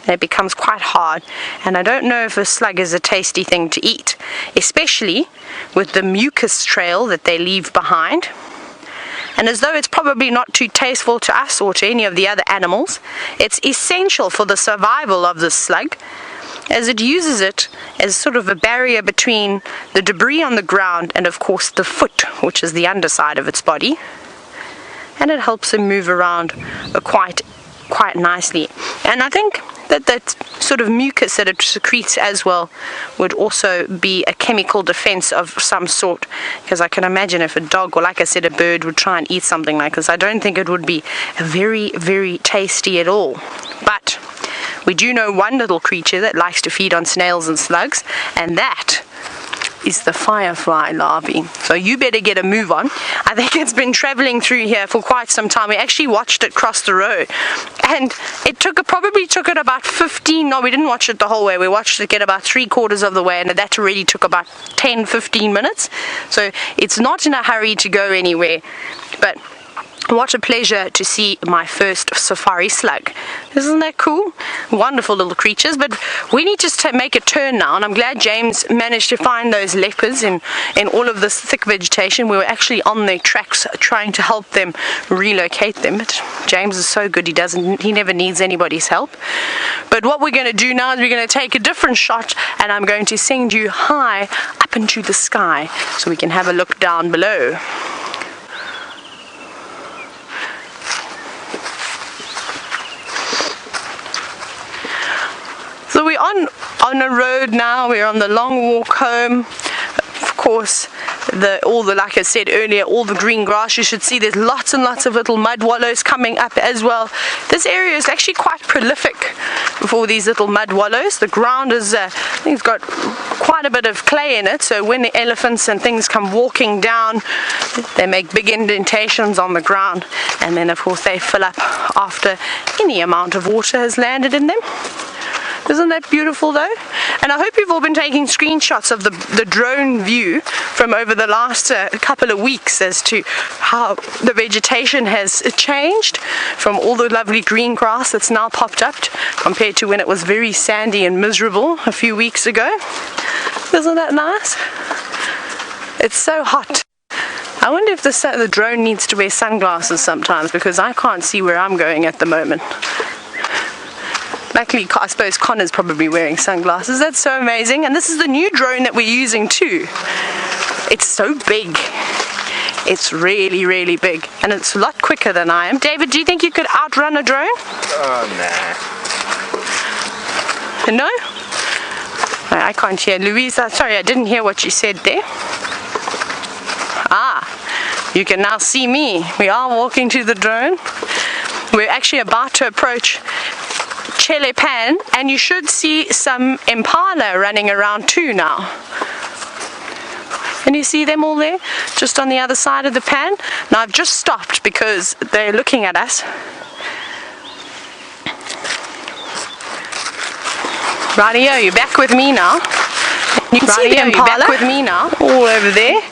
and it becomes quite hard. And I don't know if a slug is a tasty thing to eat, especially with the mucus trail that they leave behind. And as though it's probably not too tasteful to us or to any of the other animals, it's essential for the survival of the slug, as it uses it as sort of a barrier between the debris on the ground and of course the foot, which is the underside of its body, and it helps them move around quite nicely. And I think that sort of mucus that it secretes as well would also be a chemical defense of some sort, because I can imagine if a dog, or like I said, a bird would try and eat something like this, I don't think it would be very, very tasty at all. But we do know one little creature that likes to feed on snails and slugs, and that is the firefly larvae. So you better get a move on. I think it's been traveling through here for quite some time. We actually watched it cross the road, and it probably took it about 15, no, we didn't watch it the whole way, we watched it get about 3/4 of the way, and that already took about 10-15 minutes, so it's not in a hurry to go anywhere. But what a pleasure to see my first safari slug. Isn't that cool? Wonderful little creatures. But we need to make a turn now, and I'm glad James managed to find those leopards in all of this thick vegetation. We were actually on their tracks trying to help them relocate them, but James is so good, he never needs anybody's help. But what we're going to do now is we're going to take a different shot, and I'm going to send you high up into the sky so we can have a look down below. So we're on a road now, we're on the long walk home. Of course, like I said earlier, all the green grass, you should see there's lots and lots of little mud wallows coming up as well. This area is actually quite prolific for these little mud wallows. The ground is, I think it's got quite a bit of clay in it, so when the elephants and things come walking down, they make big indentations on the ground, and then of course they fill up after any amount of water has landed in them. Isn't that beautiful though? And I hope you've all been taking screenshots of the drone view from over the last couple of weeks as to how the vegetation has changed from all the lovely green grass that's now popped up compared to when it was very sandy and miserable a few weeks ago. Isn't that nice? It's so hot. I wonder if the drone needs to wear sunglasses sometimes, because I can't see where I'm going at the moment. Luckily, I suppose Connor's probably wearing sunglasses. That's so amazing. And this is the new drone that we're using too. It's so big. It's really, really big. And it's a lot quicker than I am. David, do you think you could outrun a drone? Oh, nah. No? I can't hear. Louisa, sorry, I didn't hear what you said there. Ah, you can now see me. We are walking to the drone. We're actually about to approach Pan, and you should see some impala running around too now. Can you see them all there? Just on the other side of the pan. Now I've just stopped because they're looking at us. Radio, you're back with me now. You can see the impala back with me now, all over there.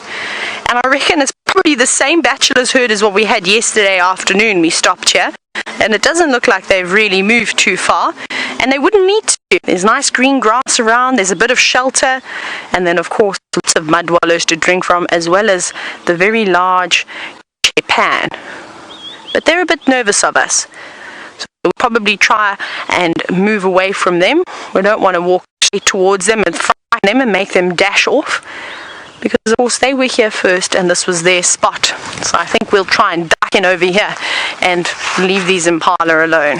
And I reckon it's probably the same bachelor's herd as what we had yesterday afternoon. We stopped here, and it doesn't look like they've really moved too far, and they wouldn't need to. There's nice green grass around, there's a bit of shelter, and then of course lots of mud wallows to drink from, as well as the very large pan. But they're a bit nervous of us, so we'll probably try and move away from them. We don't want to walk straight towards them and frighten them and make them dash off. because of course they were here first and this was their spot. So I think we'll try and duck in over here and leave these impala alone.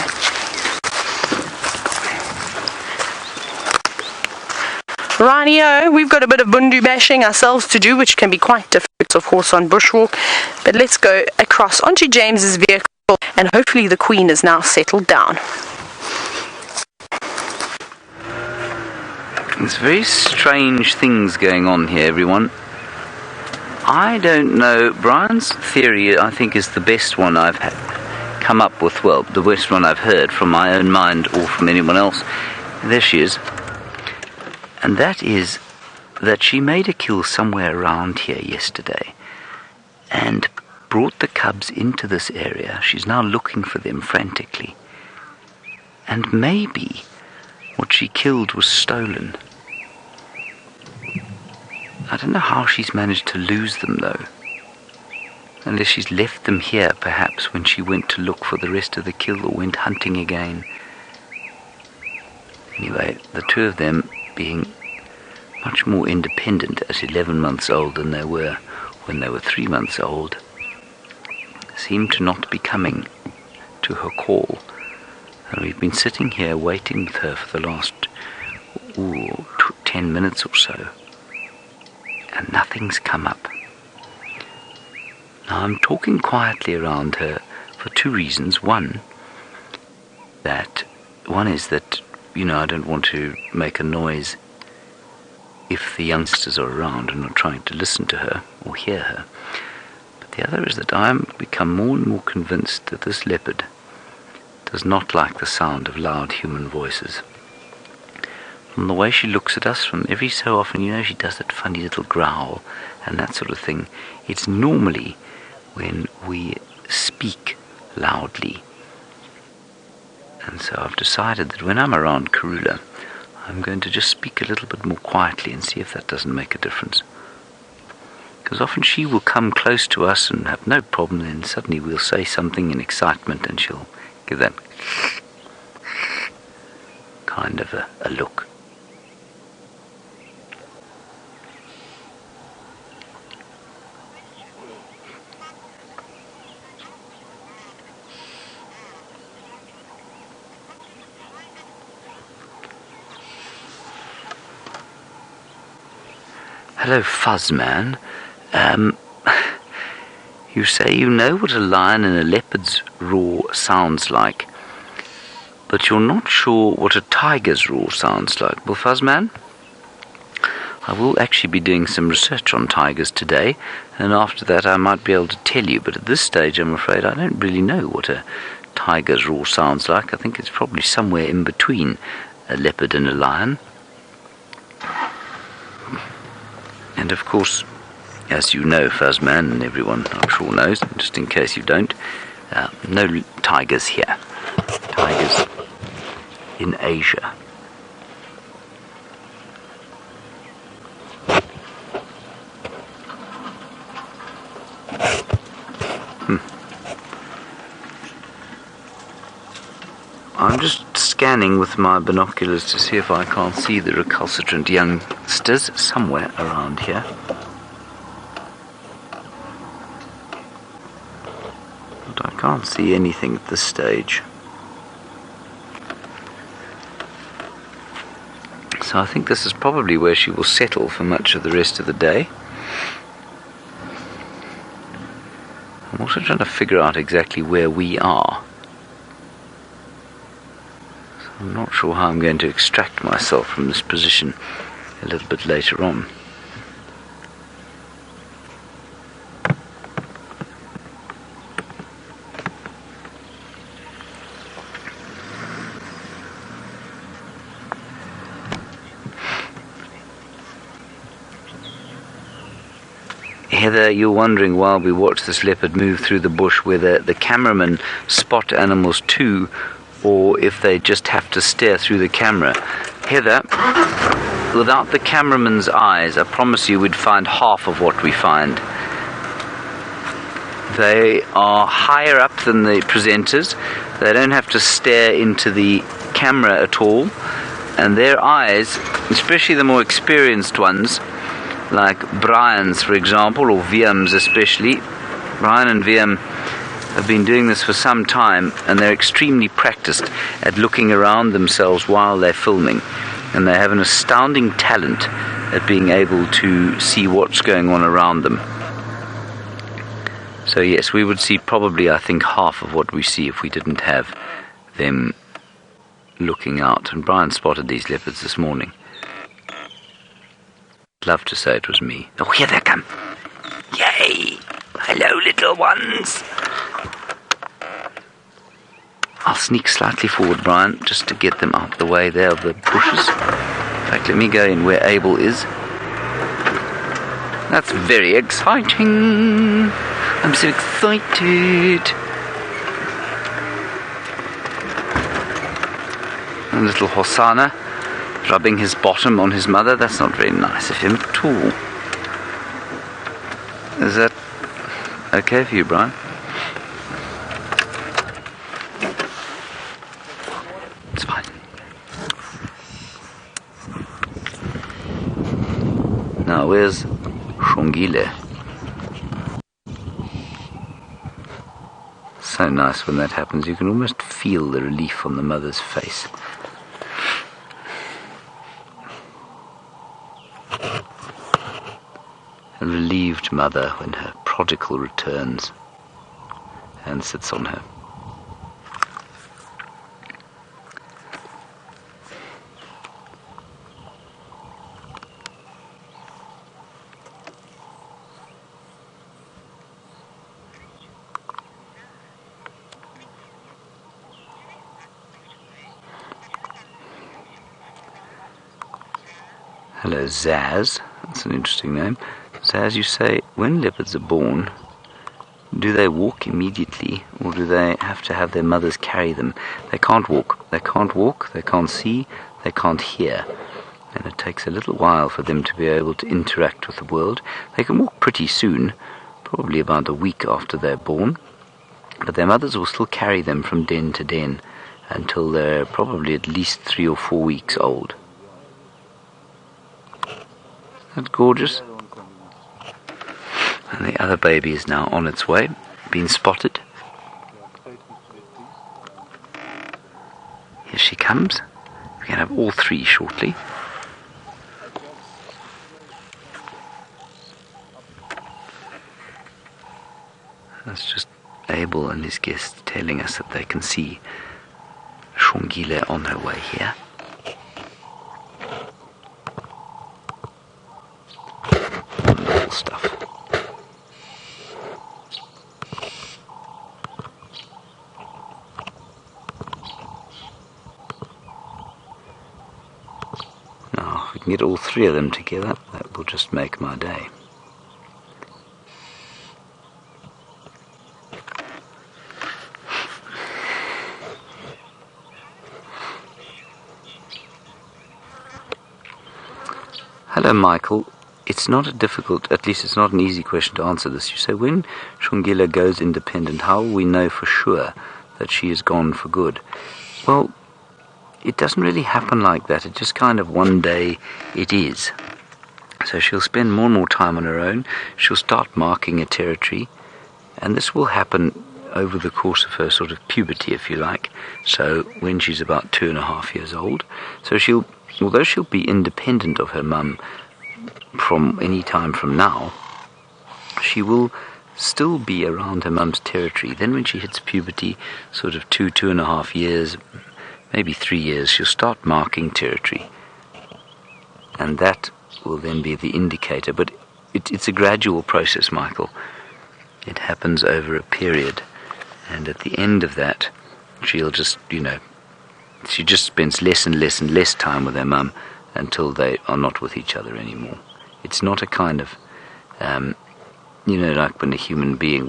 Rightio, we've got a bit of bundu bashing ourselves to do, which can be quite difficult, of course, on bushwalk. But let's go across onto James's vehicle, and hopefully the Queen is now settled down. There's very strange things going on here, everyone. I don't know. Brian's theory, I think, is the best one I've come up with. Well, the best one I've heard from my own mind or from anyone else. There she is. And that is that she made a kill somewhere around here yesterday and brought the cubs into this area. She's now looking for them frantically. And maybe what she killed was stolen. I don't know how she's managed to lose them, though. Unless she's left them here, perhaps, when she went to look for the rest of the kill or went hunting again. Anyway, the two of them, being much more independent at 11 months old than they were when they were 3 months old, seem to not be coming to her call. And we've been sitting here waiting with her for the last 10 minutes or so, and nothing's come up. Now I'm talking quietly around her for two reasons. One is that, I don't want to make a noise if the youngsters are around and are trying to listen to her or hear her. But the other is that I am become more and more convinced that this leopard does not like the sound of loud human voices. From the way she looks at us, from every so often, she does that funny little growl and that sort of thing. It's normally when we speak loudly. And so I've decided that when I'm around Karula, I'm going to just speak a little bit more quietly and see if that doesn't make a difference. Because often she will come close to us and have no problem, and suddenly we'll say something in excitement and she'll give that kind of a look. Hello, Fuzzman. You say you know what a lion and a leopard's roar sounds like, but you're not sure what a tiger's roar sounds like. Well, Fuzzman, I will actually be doing some research on tigers today, and after that I might be able to tell you, but at this stage I'm afraid I don't really know what a tiger's roar sounds like. I think it's probably somewhere in between a leopard and a lion. And of course, as you know, Fuzzman, and everyone I'm sure knows, just in case you don't, no tigers here. Tigers in Asia. I'm just scanning with my binoculars to see if I can't see the recalcitrant youngsters somewhere around here. But I can't see anything at this stage. So I think this is probably where she will settle for much of the rest of the day. I'm also trying to figure out exactly where we are. I'm not sure how I'm going to extract myself from this position a little bit later on. Heather, you're wondering while we watch this leopard move through the bush whether the cameramen spot animals too, or if they just have to stare through the camera. Heather, without the cameraman's eyes, I promise you we'd find half of what we find. They are higher up than the presenters. They don't have to stare into the camera at all. And their eyes, especially the more experienced ones, like Brian's, for example, or Viam's especially. Brian and Viam have been doing this for some time, and they're extremely practiced at looking around themselves while they're filming, and they have an astounding talent at being able to see what's going on around them. So yes, we would see probably, I think, half of what we see if we didn't have them looking out. And Brian spotted these leopards this morning. I'd love to say it was me. Oh, here they come. Yay! Hello, little ones. I'll sneak slightly forward, Brian, just to get them out the way there of the bushes. In fact, let me go in where Abel is. That's very exciting. I'm so excited. And little Hosana rubbing his bottom on his mother. That's not very nice of him at all. Is that okay for you, Brian? It's fine. Now, where's Xongile? So nice when that happens. You can almost feel the relief on the mother's face. A relieved mother when her prodigal returns and sits on her. Hello, Zaz. That's an interesting name. Zaz, you say, when leopards are born, do they walk immediately, or do they have to have their mothers carry them? They can't walk. They can't walk, they can't see, they can't hear. And it takes a little while for them to be able to interact with the world. They can walk pretty soon, probably about a week after they're born, but their mothers will still carry them from den to den until they're probably at least 3 or 4 weeks old. That's gorgeous. And the other baby is now on its way, been spotted. Here she comes. We're going to have all 3 shortly. That's just Abel and his guests telling us that they can see Xongile on her way here. Wonderful stuff. Now, if we can get all 3 of them together, that will just make my day. Hello, Michael. It's not a difficult, at least it's not an easy question to answer this. You say, when Xongile goes independent, how will we know for sure that she is gone for good? Well, it doesn't really happen like that. It just kind of one day it is. So she'll spend more and more time on her own. She'll start marking a territory, and this will happen over the course of her sort of puberty, if you like. So when she's about 2.5 years old. So although she'll be independent of her mum from any time from now, she will still be around her mum's territory. Then when she hits puberty, sort of 2.5 years, maybe 3 years, she'll start marking territory. And that will then be the indicator. But it's a gradual process, Michael. It happens over a period. And at the end of that, she'll just, she just spends less and less and less time with her mum until they are not with each other anymore. It's not a kind of, like when a human being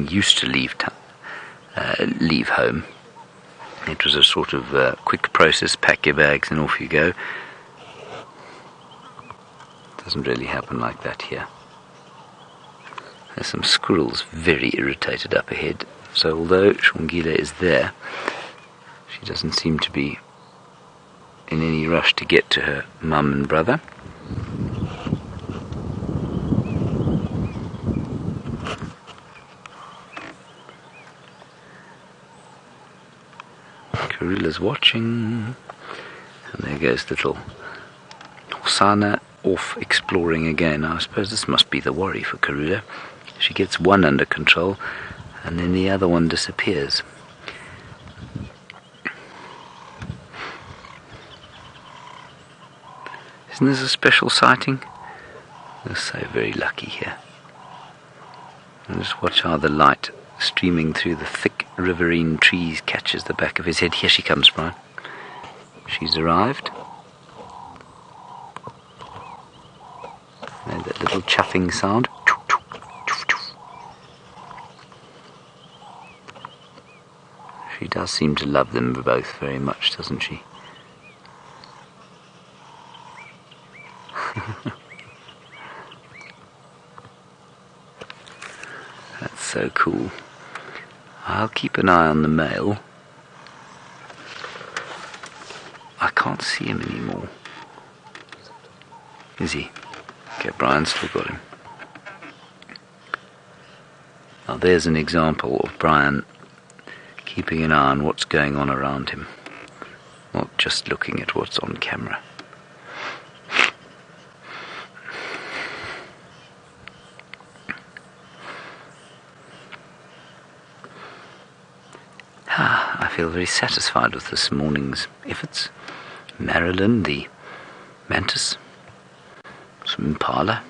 used to leave home. It was a sort of quick process, pack your bags and off you go. It doesn't really happen like that here. There's some squirrels very irritated up ahead, so although Xongile is there, she doesn't seem to be in any rush to get to her mum and brother. Karula's watching. And there goes little Hosana off exploring again. I suppose this must be the worry for Karula. She gets one under control and then the other one disappears. Isn't this a special sighting? We're so very lucky here. And just watch how the light streaming through the thick riverine trees catches the back of his head. Here she comes, Brian. She's arrived. And that little chuffing sound. She does seem to love them both very much, doesn't she? That's so cool. I'll keep an eye on the male. I can't see him anymore. Is he? Okay, Brian's still got him. Now there's an example of Brian keeping an eye on what's going on around him, not just looking at what's on camera. I feel very satisfied with this morning's efforts. Marilyn, the mantis, some impala.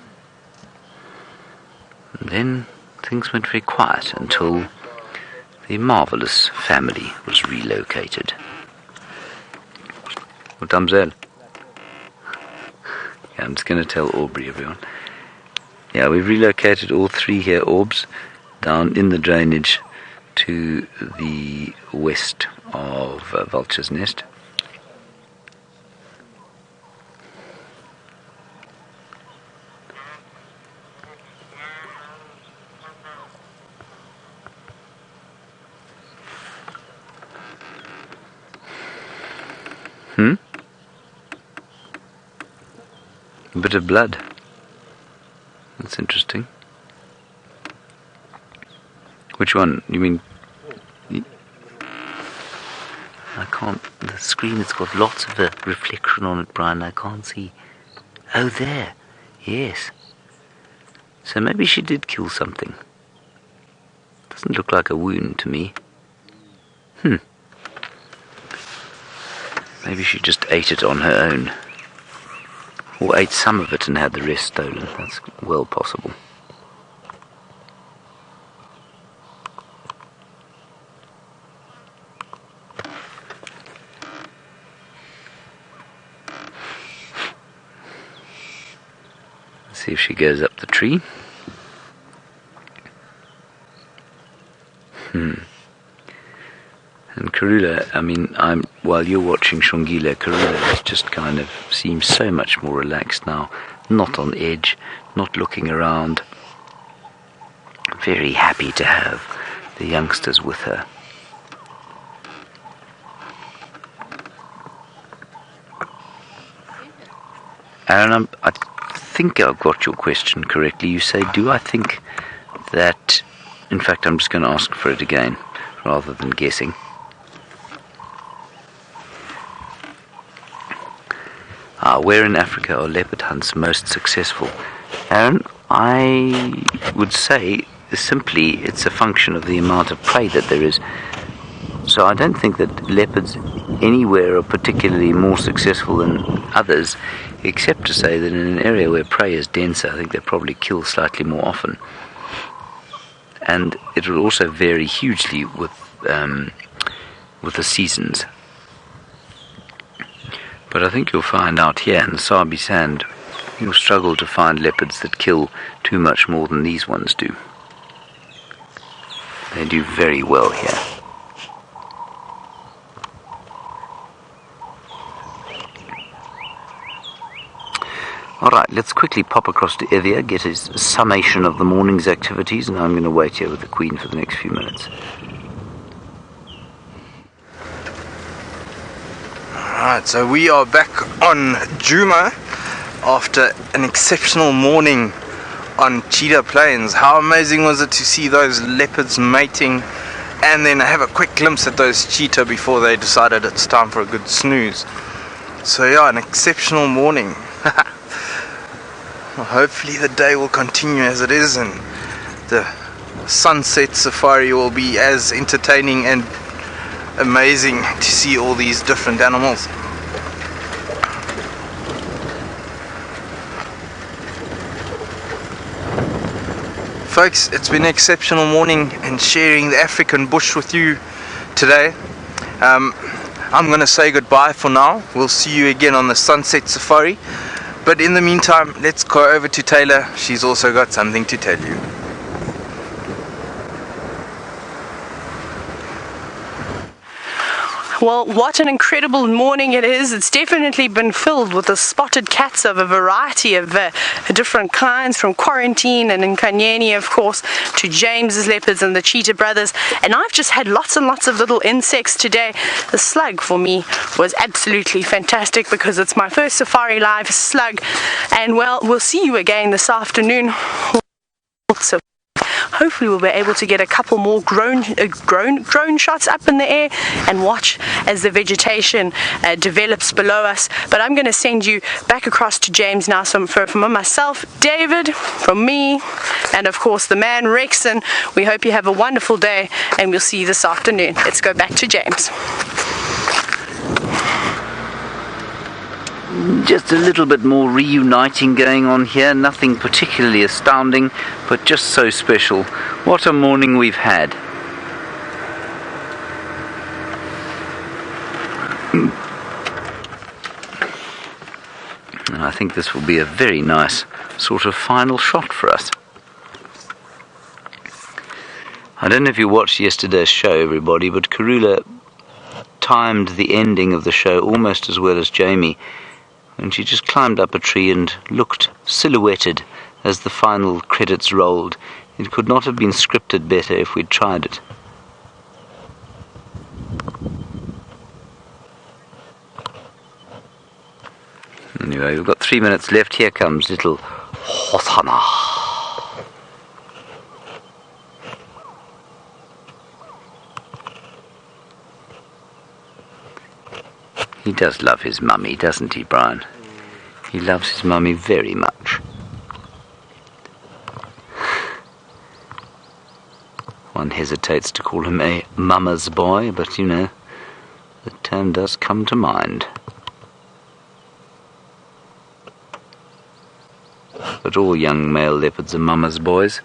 And then things went very quiet until the marvellous family was relocated. What time's that? Yeah, I'm just going to tell Aubrey, everyone. Yeah, we've relocated all three here, orbs, down in the drainage to the west of Vulture's Nest. A bit of blood. That's interesting. Which one? You mean? I can't. The screen has got lots of reflection on it, Brian. I can't see. Oh, there. Yes. So maybe she did kill something. Doesn't look like a wound to me. Maybe she just ate it on her own. Or ate some of it and had the rest stolen. That's well possible. Let's see if she goes up the tree. And Karula, I mean, while you're watching Xongile, Karula just kind of seems so much more relaxed now. Not on edge, not looking around. Very happy to have the youngsters with her. Aaron, I think I've got your question correctly. You say, do I think that... In fact, I'm just going to ask for it again, rather than guessing. Where in Africa are leopard hunts most successful? Aaron, I would say simply it's a function of the amount of prey that there is. So I don't think that leopards anywhere are particularly more successful than others, except to say that in an area where prey is denser, I think they probably kill slightly more often. And it will also vary hugely with the seasons. But I think you'll find out here in the Sabi Sand, you'll struggle to find leopards that kill too much more than these ones do. They do very well here. Alright, let's quickly pop across to Evia, get a summation of the morning's activities, and I'm going to wait here with the Queen for the next few minutes. Alright, so we are back on Djuma after an exceptional morning on Cheetah Plains. How amazing was it to see those leopards mating and then have a quick glimpse at those cheetah before they decided it's time for a good snooze. So yeah, an exceptional morning. Well, hopefully the day will continue as it is, and the sunset safari will be as entertaining and amazing to see all these different animals. Folks, it's been an exceptional morning and sharing the African bush with you today. I'm going to say goodbye for now. We'll see you again on the sunset safari. But in the meantime, let's go over to Tayla. She's also got something to tell you. Well, what an incredible morning it is. It's definitely been filled with the spotted cats of a variety of different kinds, from Quarantine and Inkanyeni, of course, to James's leopards and the Cheetah Brothers. And I've just had lots and lots of little insects today. The slug for me was absolutely fantastic because it's my first Safari Live slug. And well, we'll see you again this afternoon. So hopefully we'll be able to get a couple more drone shots up in the air and watch as the vegetation develops below us. But I'm going to send you back across to James now. So from myself, David, from me, and of course the man Rexon, we hope you have a wonderful day, and we'll see you this afternoon. Let's go back to James. Just a little bit more reuniting going on here, nothing particularly astounding, but just so special. What a morning we've had. And I think this will be a very nice sort of final shot for us. I don't know if you watched yesterday's show, everybody, but Karula timed the ending of the show almost as well as Jamie, and she just climbed up a tree and looked silhouetted as the final credits rolled. It could not have been scripted better if we'd tried it. Anyway, we've got 3 minutes left. Here comes little Hosana. He does love his mummy, doesn't he, Brian? He loves his mummy very much. One hesitates to call him a mama's boy, but you know, the term does come to mind. But all young male leopards are mama's boys.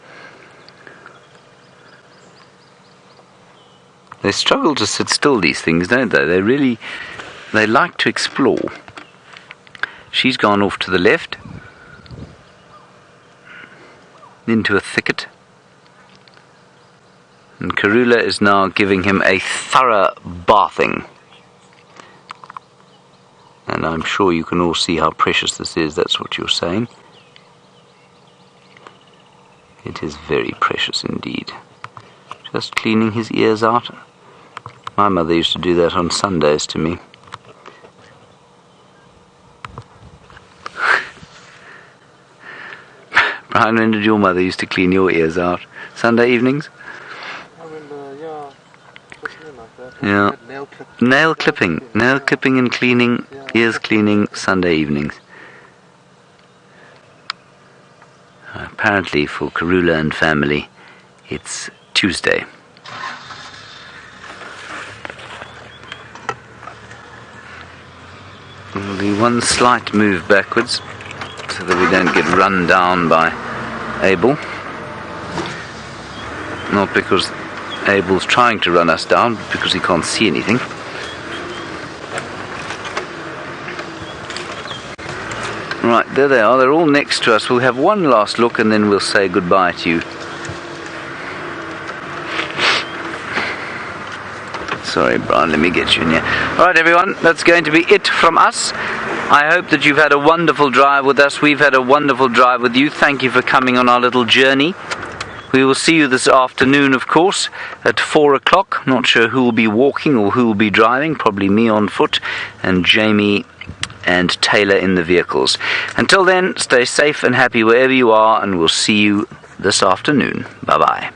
They struggle to sit still, these things, don't they? They like to explore. She's gone off to the left, into a thicket, and Karula is now giving him a thorough bathing. And I'm sure you can all see how precious this is. That's what you're saying. It is very precious indeed. Just cleaning his ears out. My mother used to do that on Sundays to me. Brian, when did your mother used to clean your ears out? Sunday evenings? I remember, yeah, something like that. Yeah. Nail clipping and cleaning, Yeah. ears cleaning, Sunday evenings. Apparently for Karula and family, it's Tuesday. There'll be one slight move backwards, so that we don't get run down by Abel. Not because Abel's trying to run us down, but because he can't see anything. Right, there they are. They're all next to us. We'll have one last look and then we'll say goodbye to you. Sorry, Brian, let me get you in here. Alright, everyone, that's going to be it from us. I hope that you've had a wonderful drive with us. We've had a wonderful drive with you. Thank you for coming on our little journey. We will see you this afternoon, of course, at 4 o'clock. Not sure who will be walking or who will be driving. Probably me on foot and Jamie and Tayla in the vehicles. Until then, stay safe and happy wherever you are, and we'll see you this afternoon. Bye-bye.